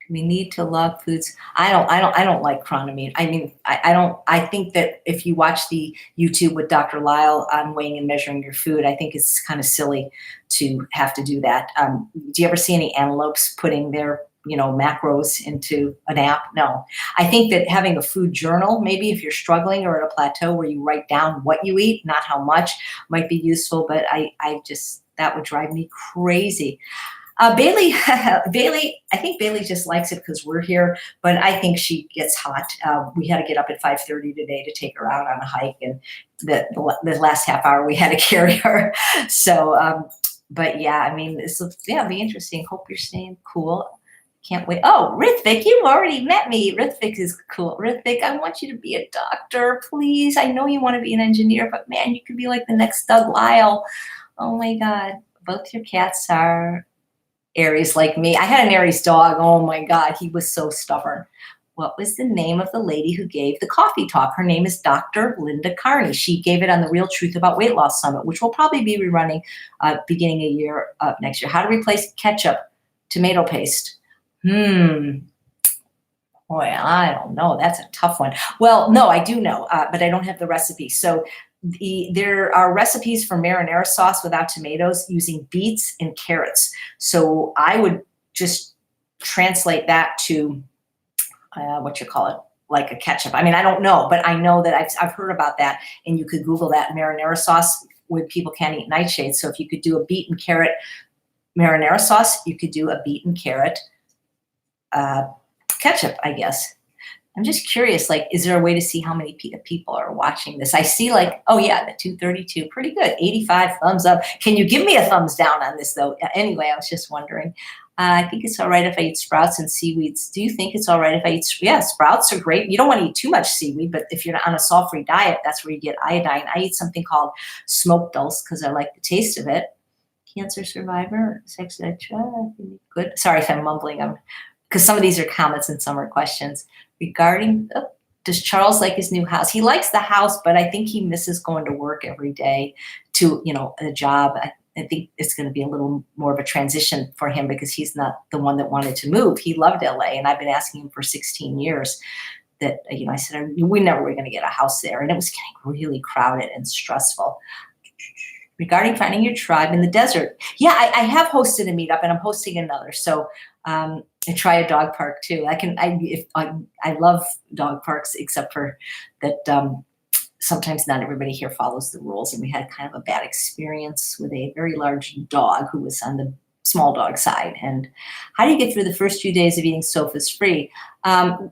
We need to log foods. I don't like chronomine. I mean, I think that if you watch the YouTube with Dr. Lyle on weighing and measuring your food, I think it's kind of silly to have to do that. Do you ever see any antelopes putting their macros into an app? No. I think that having a food journal, maybe if you're struggling or at a plateau where you write down what you eat, not how much, might be useful. But that would drive me crazy. Bailey, I think Bailey just likes it because we're here, but I think she gets hot. We had to get up at 5:30 today to take her out on a hike, and the last half hour we had to carry her. So, but yeah, I mean, it'll be interesting. Hope you're staying cool. Can't wait. Oh, Rithvik, you already met me. Rithvik is cool. Rithvik, I want you to be a doctor, please. I know you want to be an engineer, but man, you could be like the next Doug Lyle. Oh my God, both your cats are Aries like me. I had an Aries dog. Oh my God, he was so stubborn. What was the name of the lady who gave the coffee talk? Her name is Dr. Linda Carney. She gave it on the Real Truth About Weight Loss Summit, which will probably be rerunning beginning a year next year. How to replace ketchup, tomato paste. Boy, I don't know. That's a tough one. Well, no, I do know, but I don't have the recipe. So there are recipes for marinara sauce without tomatoes using beets and carrots. So I would just translate that to like a ketchup. I mean, I don't know, but I know that I've heard about that, and you could Google that marinara sauce when people can't eat nightshades. So if you could do a beet and carrot marinara sauce, you could do a beet and carrot ketchup, I guess. I'm just curious, like, is there a way to see how many people are watching this? I see like, oh yeah, the 232, pretty good. 85 thumbs up. Can you give me a thumbs down on this though? Anyway, I was just wondering. I think it's all right if I eat sprouts and seaweeds. Do you think it's all right if I eat, yeah, sprouts are great. You don't want to eat too much seaweed, but if you're on a salt-free diet, that's where you get iodine. I eat something called smoked dulse because I like the taste of it. Cancer survivor, sex, good. Sorry if I'm mumbling. Because some of these are comments and some are questions. Regarding, does Charles like his new house? He likes the house, but I think he misses going to work every day to, a job. I think it's going to be a little more of a transition for him because he's not the one that wanted to move. He loved LA, and I've been asking him for 16 years that, I said, we never were going to get a house there. And it was getting really crowded and stressful. Regarding finding your tribe in the desert. Yeah, I have hosted a meetup, and I'm hosting another. So I try a dog park too. I love dog parks, except for that sometimes not everybody here follows the rules, and we had kind of a bad experience with a very large dog who was on the small dog side. And how do you get through the first few days of eating sofas free?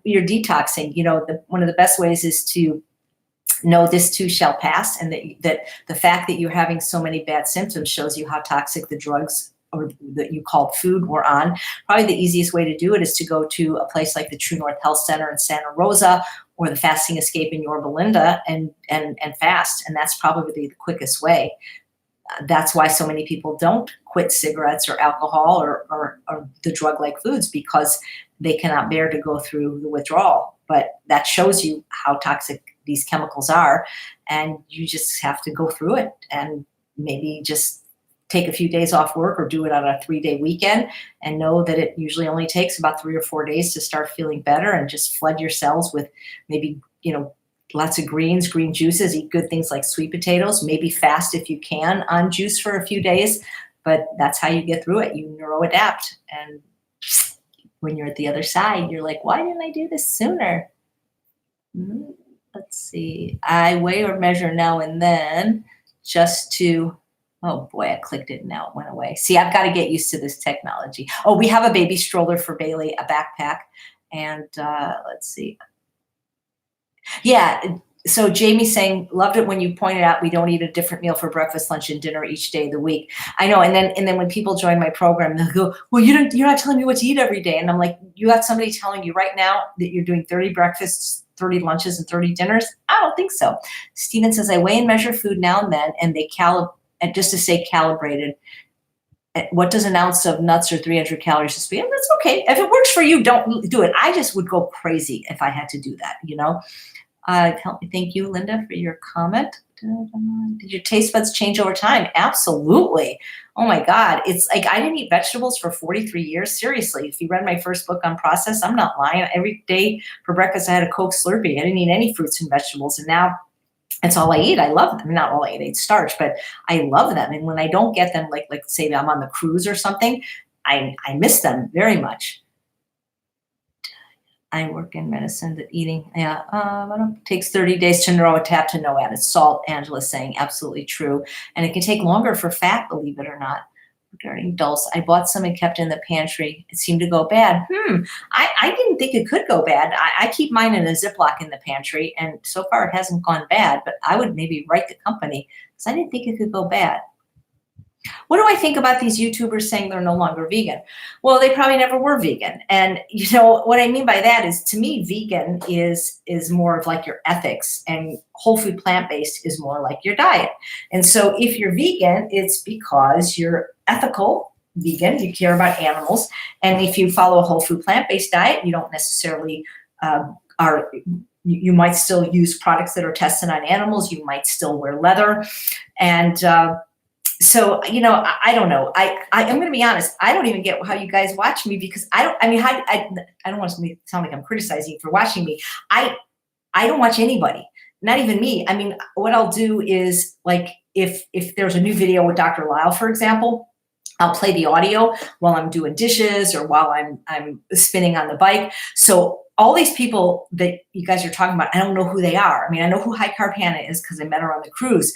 You're detoxing. One of the best ways is to know this too shall pass, and that the fact that you're having so many bad symptoms shows you how toxic the drugs or that you called food were on. Probably the easiest way to do it is to go to a place like the True North Health Center in Santa Rosa or the Fasting Escape in Yorba Linda and fast. And that's probably the quickest way. That's why so many people don't quit cigarettes or alcohol or the drug-like foods, because they cannot bear to go through the withdrawal. But that shows you how toxic these chemicals are, and you just have to go through it and maybe just take a few days off work or do it on a 3-day weekend, and know that it usually only takes about 3 or 4 days to start feeling better, and just flood your cells with maybe, lots of greens, green juices, eat good things like sweet potatoes, maybe fast if you can on juice for a few days, but that's how you get through it. You neuroadapt. And when you're at the other side, you're like, why didn't I do this sooner? Let's see. I weigh or measure now and then just to, oh boy, I clicked it and now it went away. See, I've got to get used to this technology. Oh, we have a baby stroller for Bailey, a backpack. And let's see. Yeah. So Jamie's saying, loved it when you pointed out we don't eat a different meal for breakfast, lunch, and dinner each day of the week. I know. And then when people join my program, they'll go, well, you're not telling me what to eat every day. And I'm like, you got somebody telling you right now that you're doing 30 breakfasts, 30 lunches, and 30 dinners? I don't think so. Steven says, I weigh and measure food now and then, and and just to say calibrated. What does an ounce of nuts or 300 calories to be? That's okay. If it works for you, don't do it. I just would go crazy if I had to do that, you know? Thank you, Linda, for your comment. Did your taste buds change over time? Absolutely. Oh my God. It's like I didn't eat vegetables for 43 years. Seriously, if you read my first book on process, I'm not lying. Every day for breakfast, I had a Coke Slurpee. I didn't eat any fruits and vegetables. And now it's all I eat. I love them. Not all I eat starch, but I love them. And when I don't get them, like say I'm on the cruise or something, I miss them very much. I work in medicine that eating, takes 30 days to neuroadapt to no added salt, Angela's saying, absolutely true. And it can take longer for fat, believe it or not. Regarding dulse, I bought some and kept in the pantry. It seemed to go bad. I didn't think it could go bad. I keep mine in a Ziploc in the pantry, and so far it hasn't gone bad, but I would maybe write the company because I didn't think it could go bad. What do I think about these YouTubers saying they're no longer vegan? Well, they probably never were vegan. And you know what I mean by that is, to me, vegan is more of like your ethics, and whole food plant-based is more like your diet. And so if you're vegan, it's because you're ethical vegan, you care about animals. And if you follow a whole food plant-based diet, you don't necessarily you might still use products that are tested on animals. You might still wear leather. And so, you know, I don't know. I'm going to be honest. I don't even get how you guys watch me, because I don't want to sound like I'm criticizing you for watching me. I don't watch anybody, not even me. I mean, what I'll do is, like, if there's a new video with Dr. Lyle, for example, I'll play the audio while I'm doing dishes or while I'm spinning on the bike. So all these people that you guys are talking about, I don't know who they are. I mean, I know who High Carb Hannah is because I met her on the cruise,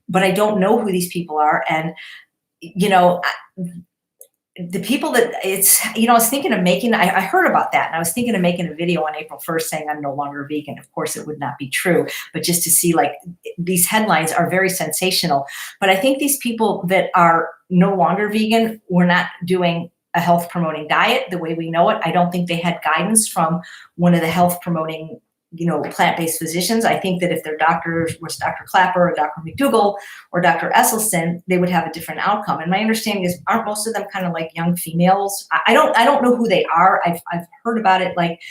but I don't know who these people are. And, you know, the people that it's, you know, I was thinking of making, I heard about that, and I was thinking of making a video on April 1st saying I'm no longer vegan. Of course, it would not be true, but just to see, like, these headlines are very sensational. But I think these people that are no longer vegan were not doing a health promoting diet the way we know it. I don't think they had guidance from one of the health promoting, you know, plant-based physicians. I think that if their doctor was Dr. Clapper or Dr. McDougall or Dr. Esselstyn, they would have a different outcome. And my understanding is, aren't most of them kind of like young females? I don't know who they are. I've heard about it, like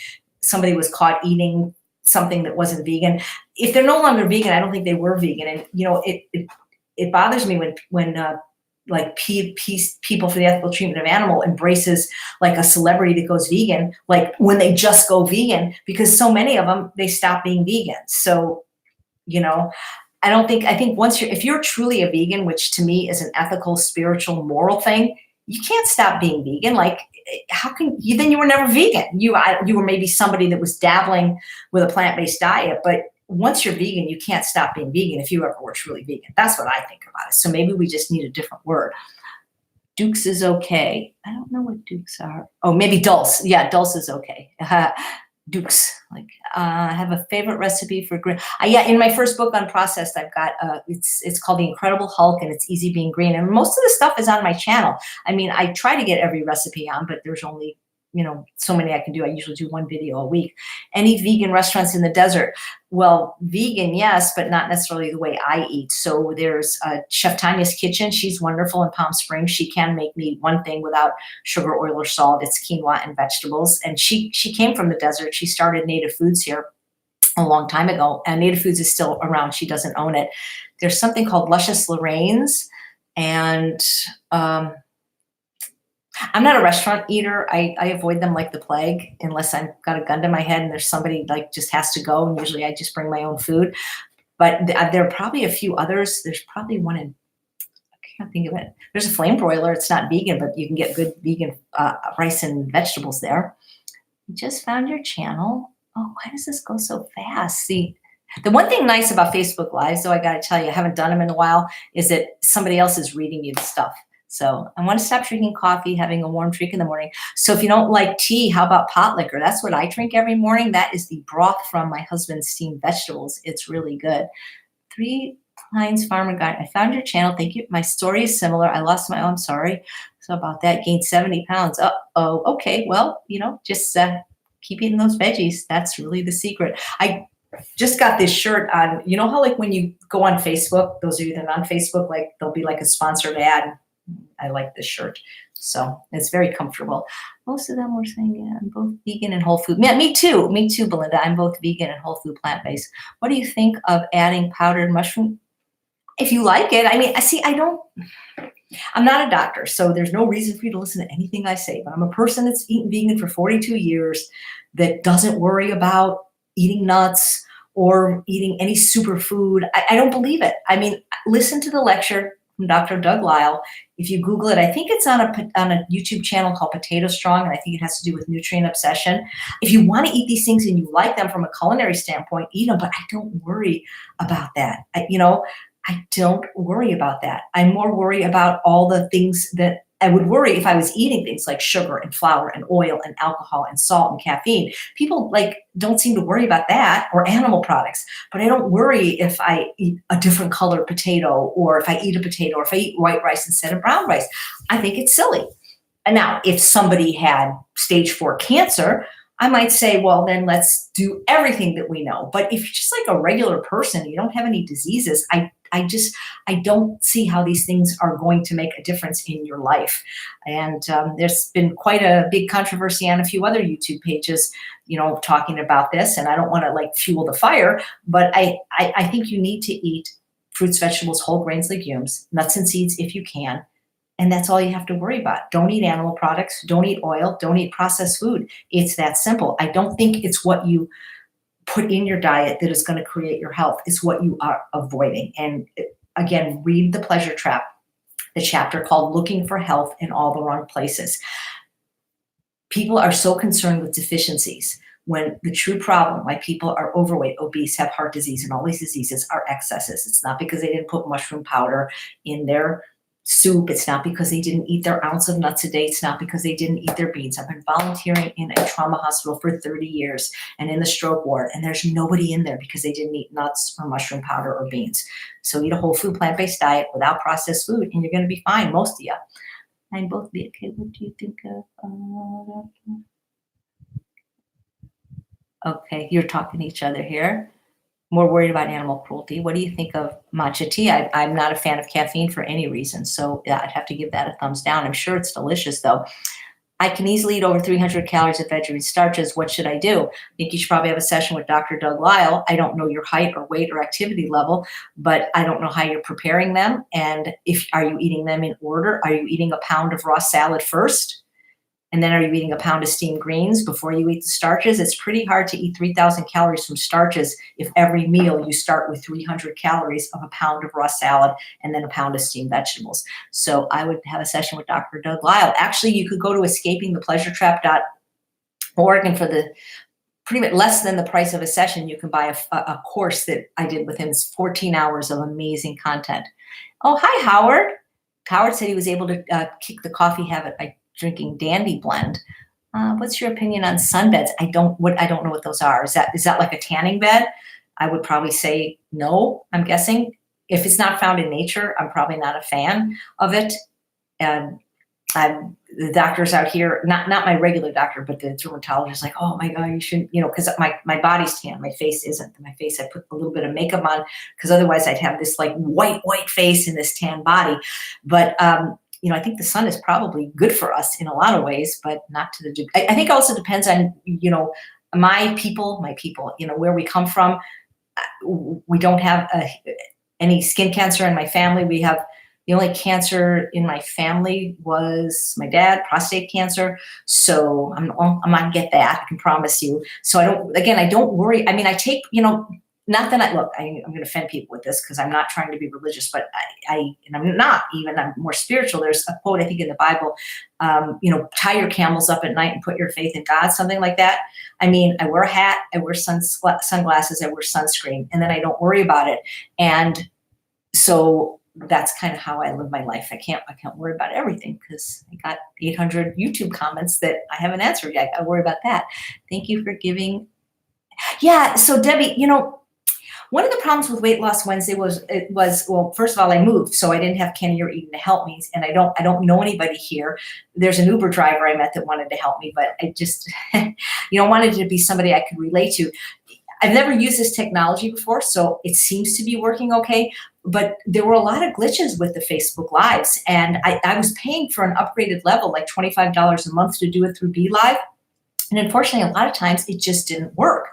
somebody was caught eating something that wasn't vegan. If they're no longer vegan, I don't think they were vegan. And, you know, it bothers me when like people for the ethical treatment of animal embraces like a celebrity that goes vegan, like when they just go vegan, because so many of them, they stop being vegan. So, you know, I think if you're truly a vegan, which to me is an ethical, spiritual, moral thing, you can't stop being vegan. Like, how can you, then you were never vegan. You were maybe somebody that was dabbling with a plant-based diet, but once you're vegan, you can't stop being vegan if you ever were truly vegan. That's what I think about it. So maybe we just need a different word. Dukes is okay. I don't know what dukes are. Oh, maybe dulse. Yeah, dulse is okay. Dukes. Like, I have a favorite recipe for green. Yeah, in my first book on processed, I've got it's called The Incredible Hulk, and it's easy being green. And most of the stuff is on my channel. I mean, I try to get every recipe on, but there's only, you know, so many I can do. I usually do one video a week. Any vegan restaurants in the desert? Well, vegan, yes, but not necessarily the way I eat. So there's Chef Tanya's Kitchen. She's wonderful in Palm Springs. She can make me one thing without sugar, oil, or salt. It's quinoa and vegetables. And she came from the desert. She started Native Foods here a long time ago, and Native Foods is still around. She doesn't own it. There's something called Luscious Lorraine's, and I'm not a restaurant eater. I avoid them like the plague unless I've got a gun to my head and there's somebody like just has to go. And usually I just bring my own food. But there are probably a few others. There's probably one in, I can't think of it. There's a flame broiler. It's not vegan, but you can get good vegan rice and vegetables there. You just found your channel. Oh, why does this go so fast? See, the one thing nice about Facebook Lives, though, I got to tell you, I haven't done them in a while, is that somebody else is reading you the stuff. So I want to stop drinking coffee, having a warm drink in the morning. So if you don't like tea, how about pot liquor? That's what I drink every morning. That is the broth from my husband's steamed vegetables. It's really good. 3 Pines Farmer Guide. I found your channel. Thank you. My story is similar. I lost my, oh, I'm sorry. So about that, gained 70 pounds. Oh, okay. Well, just keep eating those veggies. That's really the secret. I just got this shirt on. You know how like when you go on Facebook, those of you that are on Facebook, like there'll be like a sponsored ad. I like this shirt. So it's very comfortable. Most of them were saying, yeah, I'm both vegan and whole food. Yeah, me too. Me too, Belinda. I'm both vegan and whole food plant-based. What do you think of adding powdered mushroom? If you like it, I mean, I'm not a doctor, so there's no reason for you to listen to anything I say, but I'm a person that's eaten vegan for 42 years that doesn't worry about eating nuts or eating any superfood. I don't believe it. I mean, listen to the lecture from Dr. Doug Lisle. If you Google it, I think it's on a YouTube channel called Potato Strong, and I think it has to do with nutrient obsession. If you want to eat these things and you like them from a culinary standpoint, eat them, but I don't worry about that. I don't worry about that. I more worry about all the things that I would worry if I was eating things like sugar and flour and oil and alcohol and salt and caffeine. People don't seem to worry about that, or animal products. But I don't worry if I eat a different colored potato, or if I eat a potato, or if I eat white rice instead of brown rice. I think it's silly. And now, if somebody had stage 4 cancer, I might say, well, then let's do everything that we know. But if you're just like a regular person, you don't have any diseases, I don't see how these things are going to make a difference in your life. And there's been quite a big controversy on a few other YouTube pages, talking about this. And I don't want to fuel the fire, but I think you need to eat fruits, vegetables, whole grains, legumes, nuts and seeds if you can. And that's all you have to worry about. Don't eat animal products. Don't eat oil. Don't eat processed food. It's that simple. I don't think it's what you put in your diet that is going to create your health. It's what you are avoiding. And again, read The Pleasure Trap, the chapter called Looking for Health in All the Wrong Places. People are so concerned with deficiencies when the true problem why people are overweight, obese, have heart disease, and all these diseases are excesses. It's not because they didn't put mushroom powder in their soup. It's not because they didn't eat their ounce of nuts a day. It's not because they didn't eat their beans. I've been volunteering in a trauma hospital for 30 years and in the stroke ward, and there's nobody in there because they didn't eat nuts or mushroom powder or beans. So eat a whole food, plant-based diet without processed food, and you're going to be fine, most of you. And both be okay. What do you think of? Okay, you're talking to each other here. More worried about animal cruelty. What do you think of matcha tea? I'm not a fan of caffeine for any reason, so yeah, I'd have to give that a thumbs down. I'm sure it's delicious, though. I can easily eat over 300 calories of veggie starches. What should I do? I think you should probably have a session with Dr. Doug Lisle. I don't know your height or weight or activity level, but I don't know how you're preparing them. And are you eating them in order? Are you eating a pound of raw salad first? And then are you eating a pound of steamed greens before you eat the starches? It's pretty hard to eat 3,000 calories from starches if every meal you start with 300 calories of a pound of raw salad and then a pound of steamed vegetables. So I would have a session with Dr. Doug Lisle. Actually, you could go to escapingthepleasuretrap.org, and for the pretty much less than the price of a session, you can buy a course that I did with him. It's 14 hours of amazing content. Oh, hi, Howard. Howard said he was able to kick the coffee habit by drinking Dandy Blend. What's your opinion on sunbeds? I don't know what those are. Is that like a tanning bed? I would probably say no, I'm guessing. If it's not found in nature, I'm probably not a fan of it. And the doctors out here, not my regular doctor, but the dermatologist, like, oh my God, you shouldn't, because my body's tan, my face isn't. My face, I put a little bit of makeup on because otherwise I'd have this white face in this tan body. But I think the sun is probably good for us in a lot of ways, but not to the degree. I think it also depends on, my people, where we come from. We don't have any skin cancer in my family. We have The only cancer in my family was my dad, prostate cancer. So I'm not gonna get that, I can promise you. So I don't worry. I mean, I take, not that I'm going to offend people with this because I'm not trying to be religious, but and I'm not even, I'm more spiritual. There's a quote, I think in the Bible, tie your camels up at night and put your faith in God, something like that. I mean, I wear a hat, I wear sunglasses, I wear sunscreen, and then I don't worry about it. And so that's kind of how I live my life. I can't worry about everything because I got 800 YouTube comments that I haven't answered yet. I worry about that. Thank you for giving. Yeah. So Debbie, one of the problems with Weight Loss Wednesday was, well, first of all, I moved, so I didn't have Kenny or Eden to help me, and I don't know anybody here. There's an Uber driver I met that wanted to help me, but I just, wanted to be somebody I could relate to. I've never used this technology before, so it seems to be working okay, but there were a lot of glitches with the Facebook Lives, and I was paying for an upgraded level, like $25 a month to do it through BeLive. And unfortunately, a lot of times it just didn't work.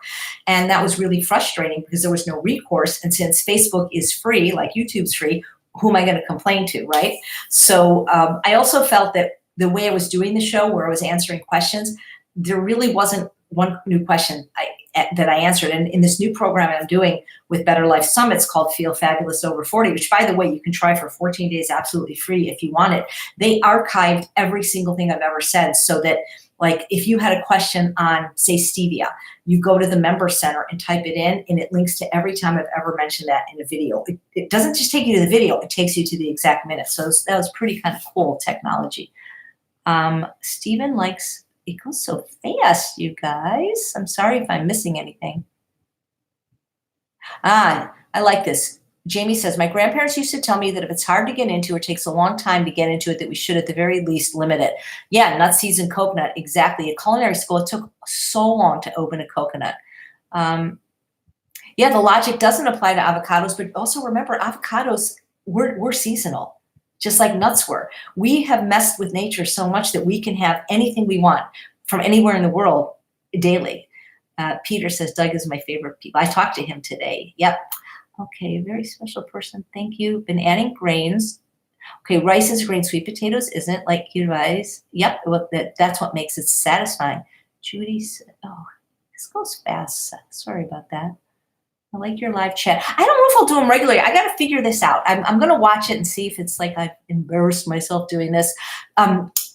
And that was really frustrating because there was no recourse. And since Facebook is free, like YouTube's free, who am I going to complain to, right? So I also felt that the way I was doing the show, where I was answering questions, there really wasn't one new question that I answered. And in this new program I'm doing with Better Life Summits called Feel Fabulous Over 40, which, by the way, you can try for 14 days absolutely free if you want it. They archived every single thing I've ever said so that, like, if you had a question on, say, stevia, you go to the member center and type it in, and it links to every time I've ever mentioned that in a video. It doesn't just take you to the video, it takes you to the exact minute. So that was pretty kind of cool technology. Stephen likes, it goes so fast, you guys. I'm sorry if I'm missing anything. I like this. Jamie says, my grandparents used to tell me that if it's hard to get into or takes a long time to get into it, that we should at the very least limit it. Yeah, nut seeds and coconut, exactly. At culinary school, it took so long to open a coconut. Yeah, the logic doesn't apply to avocados, but also remember, avocados, we're seasonal, just like nuts were. We have messed with nature so much that we can have anything we want from anywhere in the world daily. Peter says, Doug is my favorite people. I talked to him today. Yep. Okay, very special person. Thank you. Been adding grains. Okay, rice is grain. Sweet potatoes isn't, like your rice. Yep, well, that's what makes it satisfying. Judy said, oh, this goes fast. Sorry about that. I like your live chat. I don't know if I'll do them regularly. I got to figure this out. I'm going to watch it and see if it's like I've embarrassed myself doing this.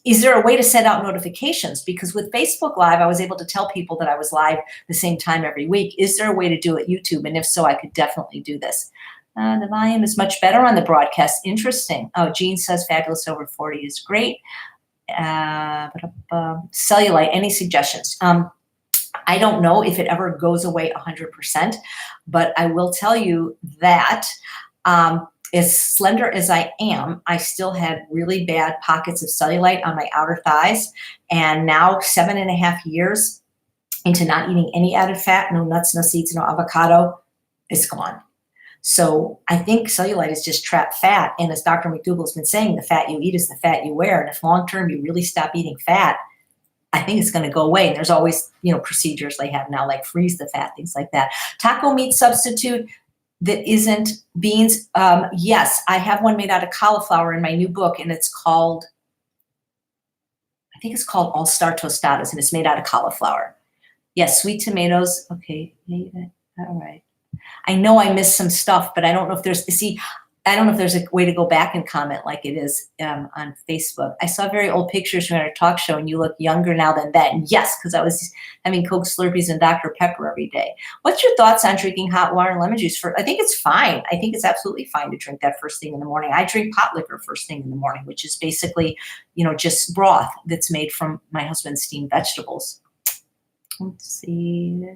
Is there a way to send out notifications? Because with Facebook Live, I was able to tell people that I was live the same time every week. Is there a way to do it YouTube? And if so, I could definitely do this. The volume is much better on the broadcast. Interesting. Oh, Jean says Fabulous Over 40 is great. Cellulite, any suggestions? I don't know if it ever goes away 100%, but I will tell you that as slender as I am, I still had really bad pockets of cellulite on my outer thighs. And now 7.5 years into not eating any added fat, no nuts, no seeds, no avocado, it's gone. So I think cellulite is just trapped fat. And as Dr. McDougall's been saying, the fat you eat is the fat you wear. And if long-term you really stop eating fat, I think it's going to go away. And there's always, procedures they have now, like freeze the fat, things like that. Taco meat substitute that isn't beans. Yes, I have one made out of cauliflower in my new book, and it's called, I think it's called All Star Tostadas, and it's made out of cauliflower. Yes, sweet tomatoes. Okay, all right. I know I missed some stuff, but I don't know if there's, I don't know if there's a way to go back and comment like it is on Facebook. I saw very old pictures from our talk show, and you look younger now than then. Yes, because I was having Coke Slurpees and Dr. Pepper every day. What's your thoughts on drinking hot water and lemon juice? I think it's fine. I think it's absolutely fine to drink that first thing in the morning. I drink pot liquor first thing in the morning, which is basically, just broth that's made from my husband's steamed vegetables. Let's see.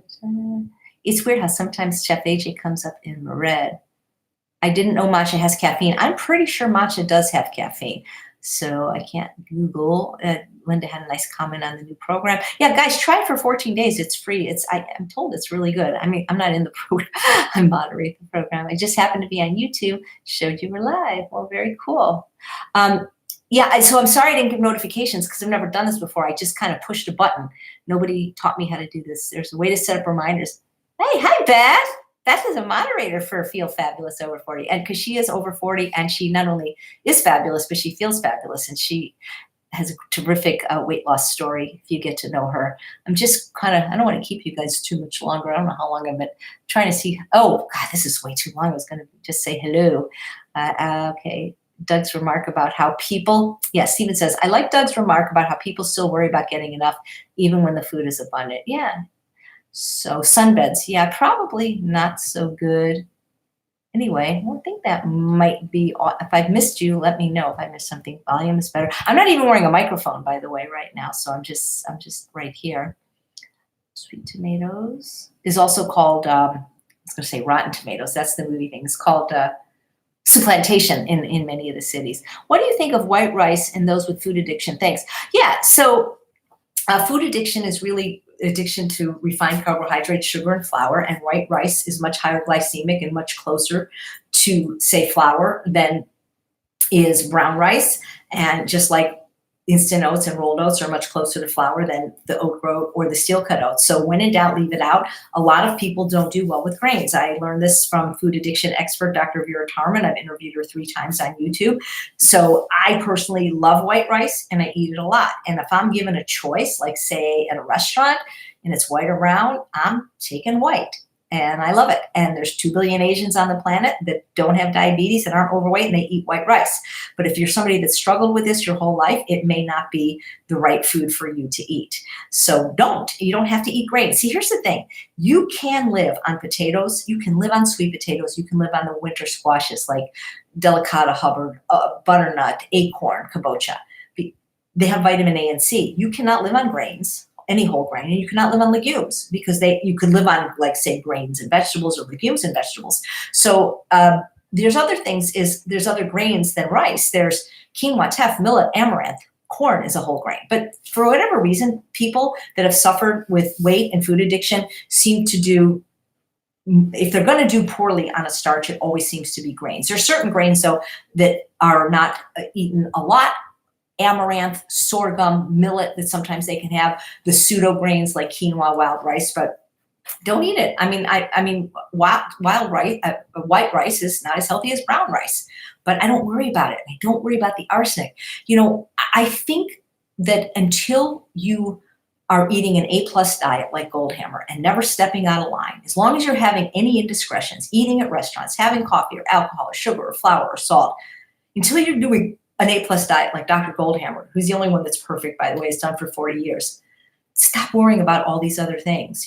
It's weird how sometimes Chef AJ comes up in red. I didn't know matcha has caffeine. I'm pretty sure matcha does have caffeine. So I can't Google. Linda had a nice comment on the new program. Yeah, guys, try it for 14 days. It's free. I'm told it's really good. I mean, I'm not in the program. I moderate the program. I just happened to be on YouTube, showed you were live. Well, very cool. Yeah, so I'm sorry I didn't give notifications because I've never done this before. I just kind of pushed a button. Nobody taught me how to do this. There's a way to set up reminders. Hey, hi, Beth. That is a moderator for Feel Fabulous Over 40. And because she is over 40 and she not only is fabulous, but she feels fabulous. And she has a terrific weight loss story if you get to know her. I'm just kind of, I don't want to keep you guys too much longer. I don't know how long I've been trying to see. Oh, God, this is way too long. I was going to just say hello. Okay. Doug's remark about how people, yes, Stephen says, I like Doug's remark about how people still worry about getting enough even when the food is abundant. Yeah. So sunbeds, yeah, probably not so good. Anyway, I think that might be all. If I've missed you, let me know if I missed something. Volume is better. I'm not even wearing a microphone, by the way, right now. So I'm just right here. Sweet tomatoes is also called, I was going to say Rotten Tomatoes. That's the movie thing. It's called supplantation in many of the cities. What do you think of white rice and those with food addiction? Thanks. Yeah, so food addiction is really addiction to refined carbohydrates, sugar, and flour, and white rice is much higher glycemic and much closer to, say, flour than is brown rice. And just like instant oats and rolled oats are much closer to flour than the oat groat or the steel cut oats. So when in doubt, leave it out. A lot of people don't do well with grains. I learned this from food addiction expert, Dr. Vera Tarman. I've interviewed her 3 times on YouTube. So I personally love white rice and I eat it a lot. And if I'm given a choice, like say at a restaurant and it's white or brown, I'm taking white. And I love it. And there's 2 billion Asians on the planet that don't have diabetes and aren't overweight and they eat white rice. But if you're somebody that struggled with this your whole life, it may not be the right food for you to eat. So you don't have to eat grains. See, here's the thing. You can live on potatoes. You can live on sweet potatoes. You can live on the winter squashes like delicata Hubbard, butternut, acorn, kabocha. They have vitamin A and C. You cannot live on grains, any whole grain, and you cannot live on legumes because you could live on, like, say, grains and vegetables or legumes and vegetables. So there's other things, there's other grains than rice. There's quinoa, teff, millet, amaranth. Corn is a whole grain. But for whatever reason, people that have suffered with weight and food addiction seem to do, if they're going to do poorly on a starch, it always seems to be grains. There's certain grains, though, that are not eaten a lot. Amaranth, sorghum, millet, that sometimes they can have the pseudo grains like quinoa, wild rice, but don't eat it. I mean, wild rice, white rice is not as healthy as brown rice, but I don't worry about it. I don't worry about the arsenic. I think that until you are eating an A+ diet like Goldhammer and never stepping out of line, as long as you're having any indiscretions, eating at restaurants, having coffee or alcohol or sugar or flour or salt, until you're doing an A+ diet like Dr. Goldhammer, who's the only one that's perfect, by the way, has done for 40 years. Stop worrying about all these other things.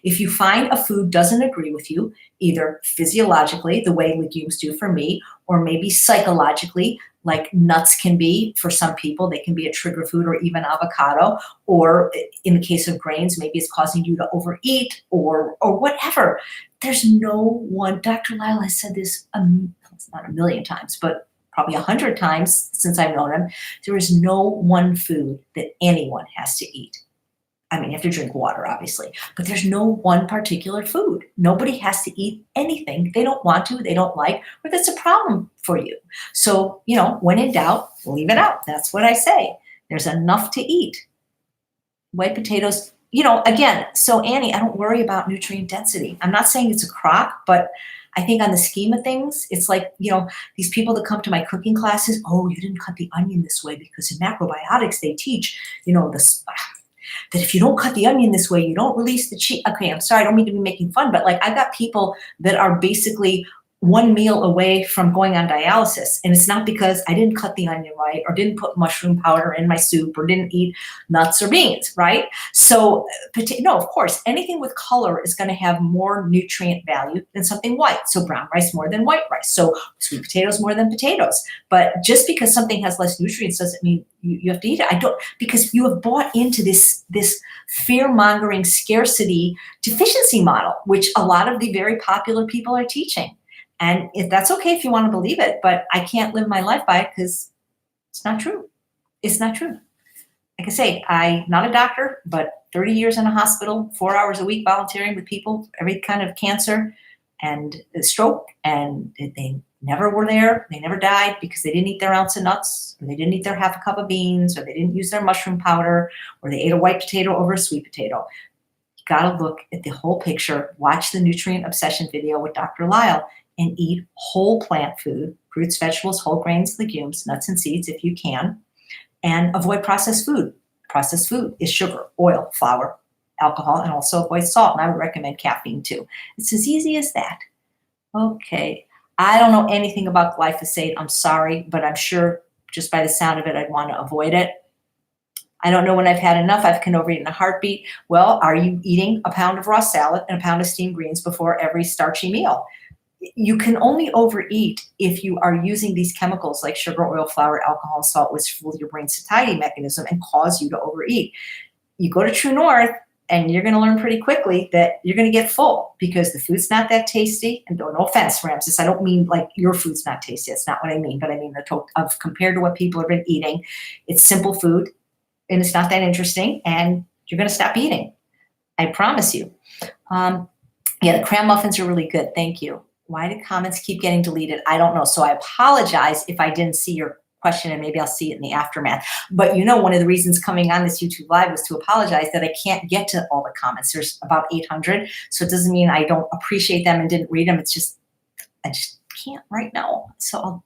If you find a food doesn't agree with you, either physiologically, the way legumes do for me, or maybe psychologically, like nuts can be for some people, they can be a trigger food, or even avocado, or in the case of grains, maybe it's causing you to overeat or whatever. There's no one, Dr. Lyle has said this, it's not a million times, but probably 100 times since I've known him, there is no one food that anyone has to eat. I mean, you have to drink water, obviously, but there's no one particular food. Nobody has to eat anything they don't want to, they don't like, or that's a problem for you. So, when in doubt, leave it out. That's what I say. There's enough to eat. White potatoes, again, so Annie, I don't worry about nutrient density. I'm not saying it's a crock, but I think on the scheme of things, it's like, these people that come to my cooking classes, oh, you didn't cut the onion this way because in macrobiotics, they teach, that if you don't cut the onion this way, you don't release the cheese. Okay, I'm sorry, I don't mean to be making fun, but like I've got people that are basically one meal away from going on dialysis. And it's not because I didn't cut the onion right, or didn't put mushroom powder in my soup, or didn't eat nuts or beans, right? So, no, of course, anything with color is going to have more nutrient value than something white. So brown rice more than white rice. So sweet potatoes more than potatoes. But just because something has less nutrients doesn't mean you have to eat it. Because you have bought into this fear-mongering scarcity deficiency model, which a lot of the very popular people are teaching. And that's okay if you want to believe it, but I can't live my life by it because it's not true. It's not true. Like I say, I'm not a doctor, but 30 years in a hospital, 4 hours a week volunteering with people, every kind of cancer and stroke, and they never were there. They never died because they didn't eat their ounce of nuts, or they didn't eat their half a cup of beans, or they didn't use their mushroom powder, or they ate a white potato over a sweet potato. got to look at the whole picture, watch the nutrient obsession video with Dr. Lyle, and eat whole plant food, fruits, vegetables, whole grains, legumes, nuts and seeds if you can, and avoid processed food. Processed food is sugar, oil, flour, alcohol, and also avoid salt. And I would recommend caffeine too. It's as easy as that. Okay. I don't know anything about glyphosate. I'm sorry, but I'm sure just by the sound of it, I'd want to avoid it. I don't know when I've had enough. I can overeat in a heartbeat. Well, are you eating a pound of raw salad and a pound of steamed greens before every starchy meal? You can only overeat if you are using these chemicals like sugar, oil, flour, alcohol, and salt, which fool your brain satiety mechanism and cause you to overeat. You go to True North, and you're going to learn pretty quickly that you're going to get full because the food's not that tasty. And no offense, Ramses, I don't mean like your food's not tasty. That's not what I mean. But I mean compared to what people have been eating, it's simple food and it's not that interesting. And you're going to stop eating. I promise you. Yeah, the cram muffins are really good. Thank you. Why do comments keep getting deleted? I don't know. So I apologize if I didn't see your question, and maybe I'll see it in the aftermath. But one of the reasons coming on this YouTube Live was to apologize that I can't get to all the comments. There's about 800. So it doesn't mean I don't appreciate them and didn't read them. It's just, I just can't right now. So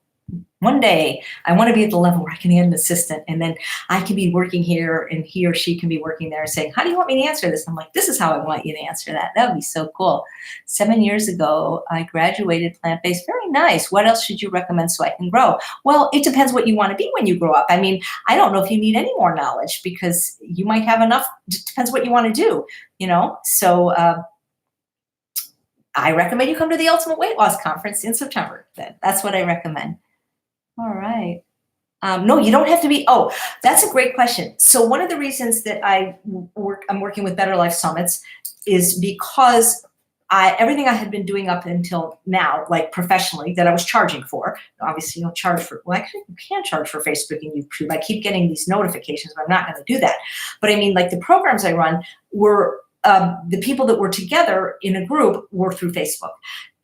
one day I want to be at the level where I can add an assistant, and then I can be working here and he or she can be working there and saying, how do you want me to answer this? I'm like, this is how I want you to answer that. That would be so cool. 7 years ago, I graduated plant-based. Very nice. What else should you recommend so I can grow? Well, it depends what you want to be when you grow up. I mean, I don't know if you need any more knowledge because you might have enough. It depends what you want to do, So I recommend you come to the Ultimate Weight Loss Conference in September. That's what I recommend. All right. No, you don't have to be. Oh, that's a great question. So one of the reasons that I'm working with Better Life Summits is because everything I had been doing up until now, like professionally, that I was charging for. Obviously, you don't charge for. Well, actually, you can charge for Facebook and YouTube. I keep getting these notifications, but I'm not going to do that. But I mean, like the programs I run were the people that were together in a group were through Facebook,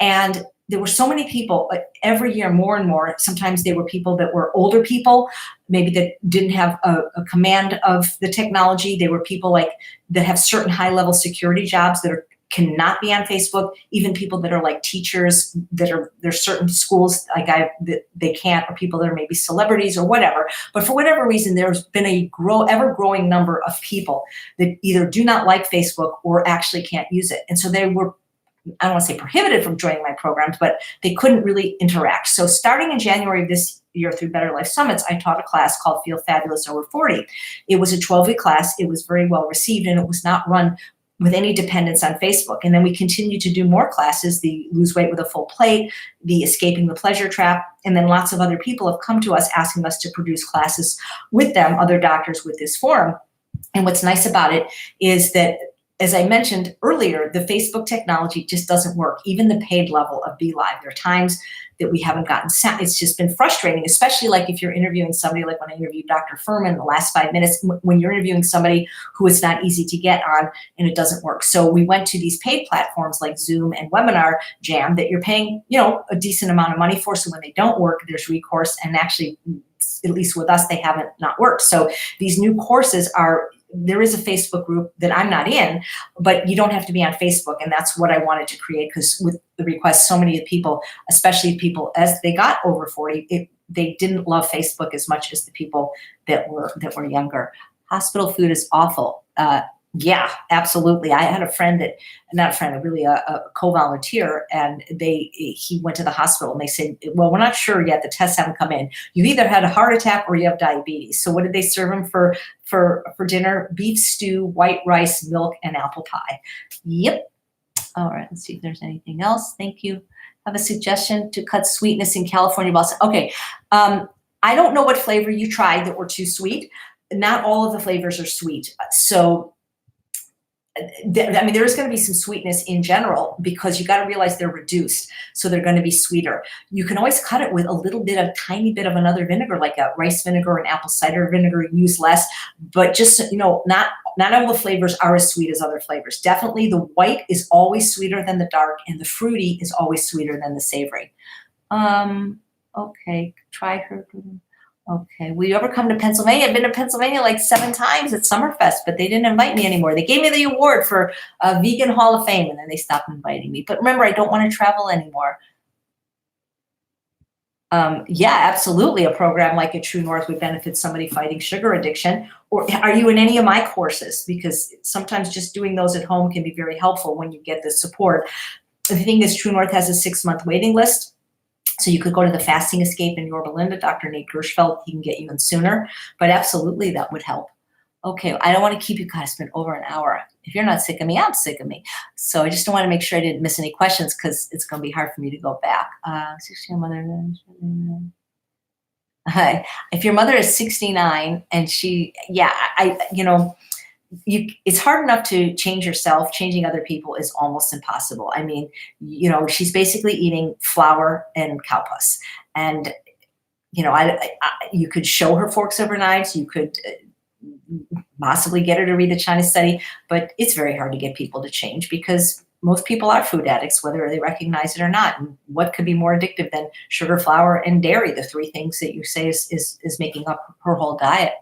and there were so many people every year, more and more. Sometimes they were people that were older people, maybe that didn't have a command of the technology. They were people that have certain high-level security jobs that cannot be on Facebook. Even people that are like teachers there's certain schools that they can't, or people that are maybe celebrities or whatever. But for whatever reason, there's been a ever-growing number of people that either do not like Facebook or actually can't use it. And so they were, I don't want to say prohibited from joining my programs, but they couldn't really interact. So starting in January of this year through Better Life Summits, I taught a class called Feel Fabulous Over 40. It was a 12-week class. It was very well received, and it was not run with any dependence on Facebook. And then we continued to do more classes, the Lose Weight with a Full Plate, the Escaping the Pleasure Trap, and then lots of other people have come to us asking us to produce classes with them, other doctors with this forum. And what's nice about it is that, as I mentioned earlier, the Facebook technology just doesn't work. Even the paid level of BeLive, there are times that we haven't gotten sent. It's just been frustrating, especially like if you're interviewing somebody, like when I interviewed Dr. Furman in the last 5 minutes, when you're interviewing somebody who is not easy to get on and it doesn't work. So we went to these paid platforms like Zoom and Webinar Jam that you're paying, a decent amount of money for. So when they don't work, there's recourse, and actually, at least with us, they haven't not worked. So these new courses there is a Facebook group that I'm not in, but you don't have to be on Facebook. And that's what I wanted to create, because with the request, so many people, especially people as they got over 40, they didn't love Facebook as much as the people that were younger. Hospital food is awful. Yeah, absolutely. I had a co-volunteer, and he went to the hospital and they said, well, we're not sure yet. The tests haven't come in. You either had a heart attack or you have diabetes. So what did they serve him for dinner? Beef stew, white rice, milk, and apple pie. Yep. All right, let's see if there's anything else. Thank you. I have a suggestion to cut sweetness in California, Boston. Okay. I don't know what flavor you tried that were too sweet. Not all of the flavors are sweet. So there is going to be some sweetness in general, because you got to realize they're reduced. So they're going to be sweeter. You can always cut it with a tiny bit of another vinegar, like a rice vinegar or an apple cider vinegar. Use less, but just, not all the flavors are as sweet as other flavors. Definitely the white is always sweeter than the dark, and the fruity is always sweeter than the savory. Okay, try her. Okay. Will you ever come to Pennsylvania? I've been to Pennsylvania like 7 times at Summerfest, but they didn't invite me anymore. They gave me the award for Vegan Hall of Fame, and then they stopped inviting me. But remember, I don't want to travel anymore. Yeah, absolutely. A program like a True North would benefit somebody fighting sugar addiction. Or are you in any of my courses? Because sometimes just doing those at home can be very helpful when you get the support. The thing is, True North has a 6-month waiting list. So you could go to the Fasting Escape in Yorba Linda, Dr. Nate Gershfeld, he can get you in sooner, but absolutely that would help. Okay, I don't want to keep you guys, it's been over an hour. If you're not sick of me, I'm sick of me. So I just don't want to make sure I didn't miss any questions because it's going to be hard for me to go back. 16 mother. If your mother is 69 and it's hard enough to change yourself. Changing other people is almost impossible. I mean, she's basically eating flour and cow pus. And, you could show her forks over knives. You could possibly get her to read the China Study, but it's very hard to get people to change because most people are food addicts, whether they recognize it or not. And what could be more addictive than sugar, flour, and dairy, the 3 things that you say is making up her whole diet?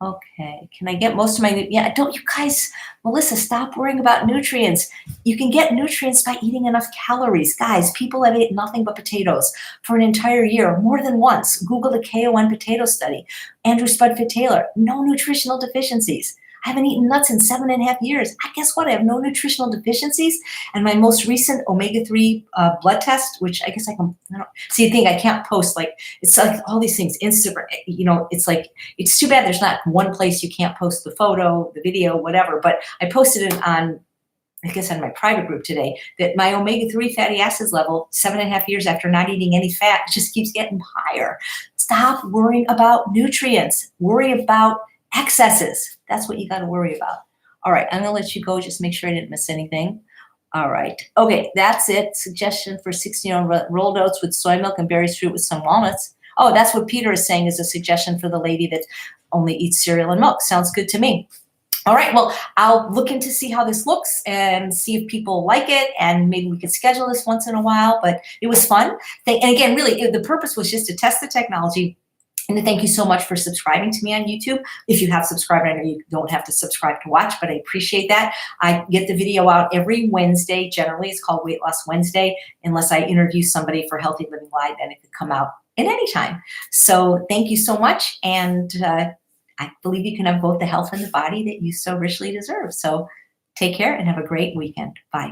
Okay, can I get most of my, don't you guys, Melissa, stop worrying about nutrients. You can get nutrients by eating enough calories. Guys, people have ate nothing but potatoes for an entire year, more than once. Google the KON potato study. Andrew Spudfit Taylor, no nutritional deficiencies. I haven't eaten nuts in 7.5 years. Guess what? I have no nutritional deficiencies. And my most recent omega-3 blood test, which I guess I don't see a thing I can't post. Like, it's like all these things, Instagram, it's like, it's too bad there's not one place you can't post the photo, the video, whatever. But I posted it on my private group today, that my omega-3 fatty acids level, 7.5 years after not eating any fat, just keeps getting higher. Stop worrying about nutrients. Worry about excesses. That's what you got to worry about. All right, I'm going to let you go. Just make sure I didn't miss anything. All right. Okay, that's it. Suggestion for 16-year-old rolled oats with soy milk and berries fruit with some walnuts. Oh, that's what Peter is saying is a suggestion for the lady that only eats cereal and milk. Sounds good to me. All right, well, I'll look into see how this looks and see if people like it, and maybe we could schedule this once in a while, but it was fun. And again, really, the purpose was just to test the technology. And thank you so much for subscribing to me on YouTube. If you have subscribed, I know you don't have to subscribe to watch, but I appreciate that. I get the video out every Wednesday. Generally, it's called Weight Loss Wednesday. Unless I interview somebody for Healthy Living Live, then it could come out at any time. So thank you so much. And I believe you can have both the health and the body that you so richly deserve. So take care and have a great weekend. Bye.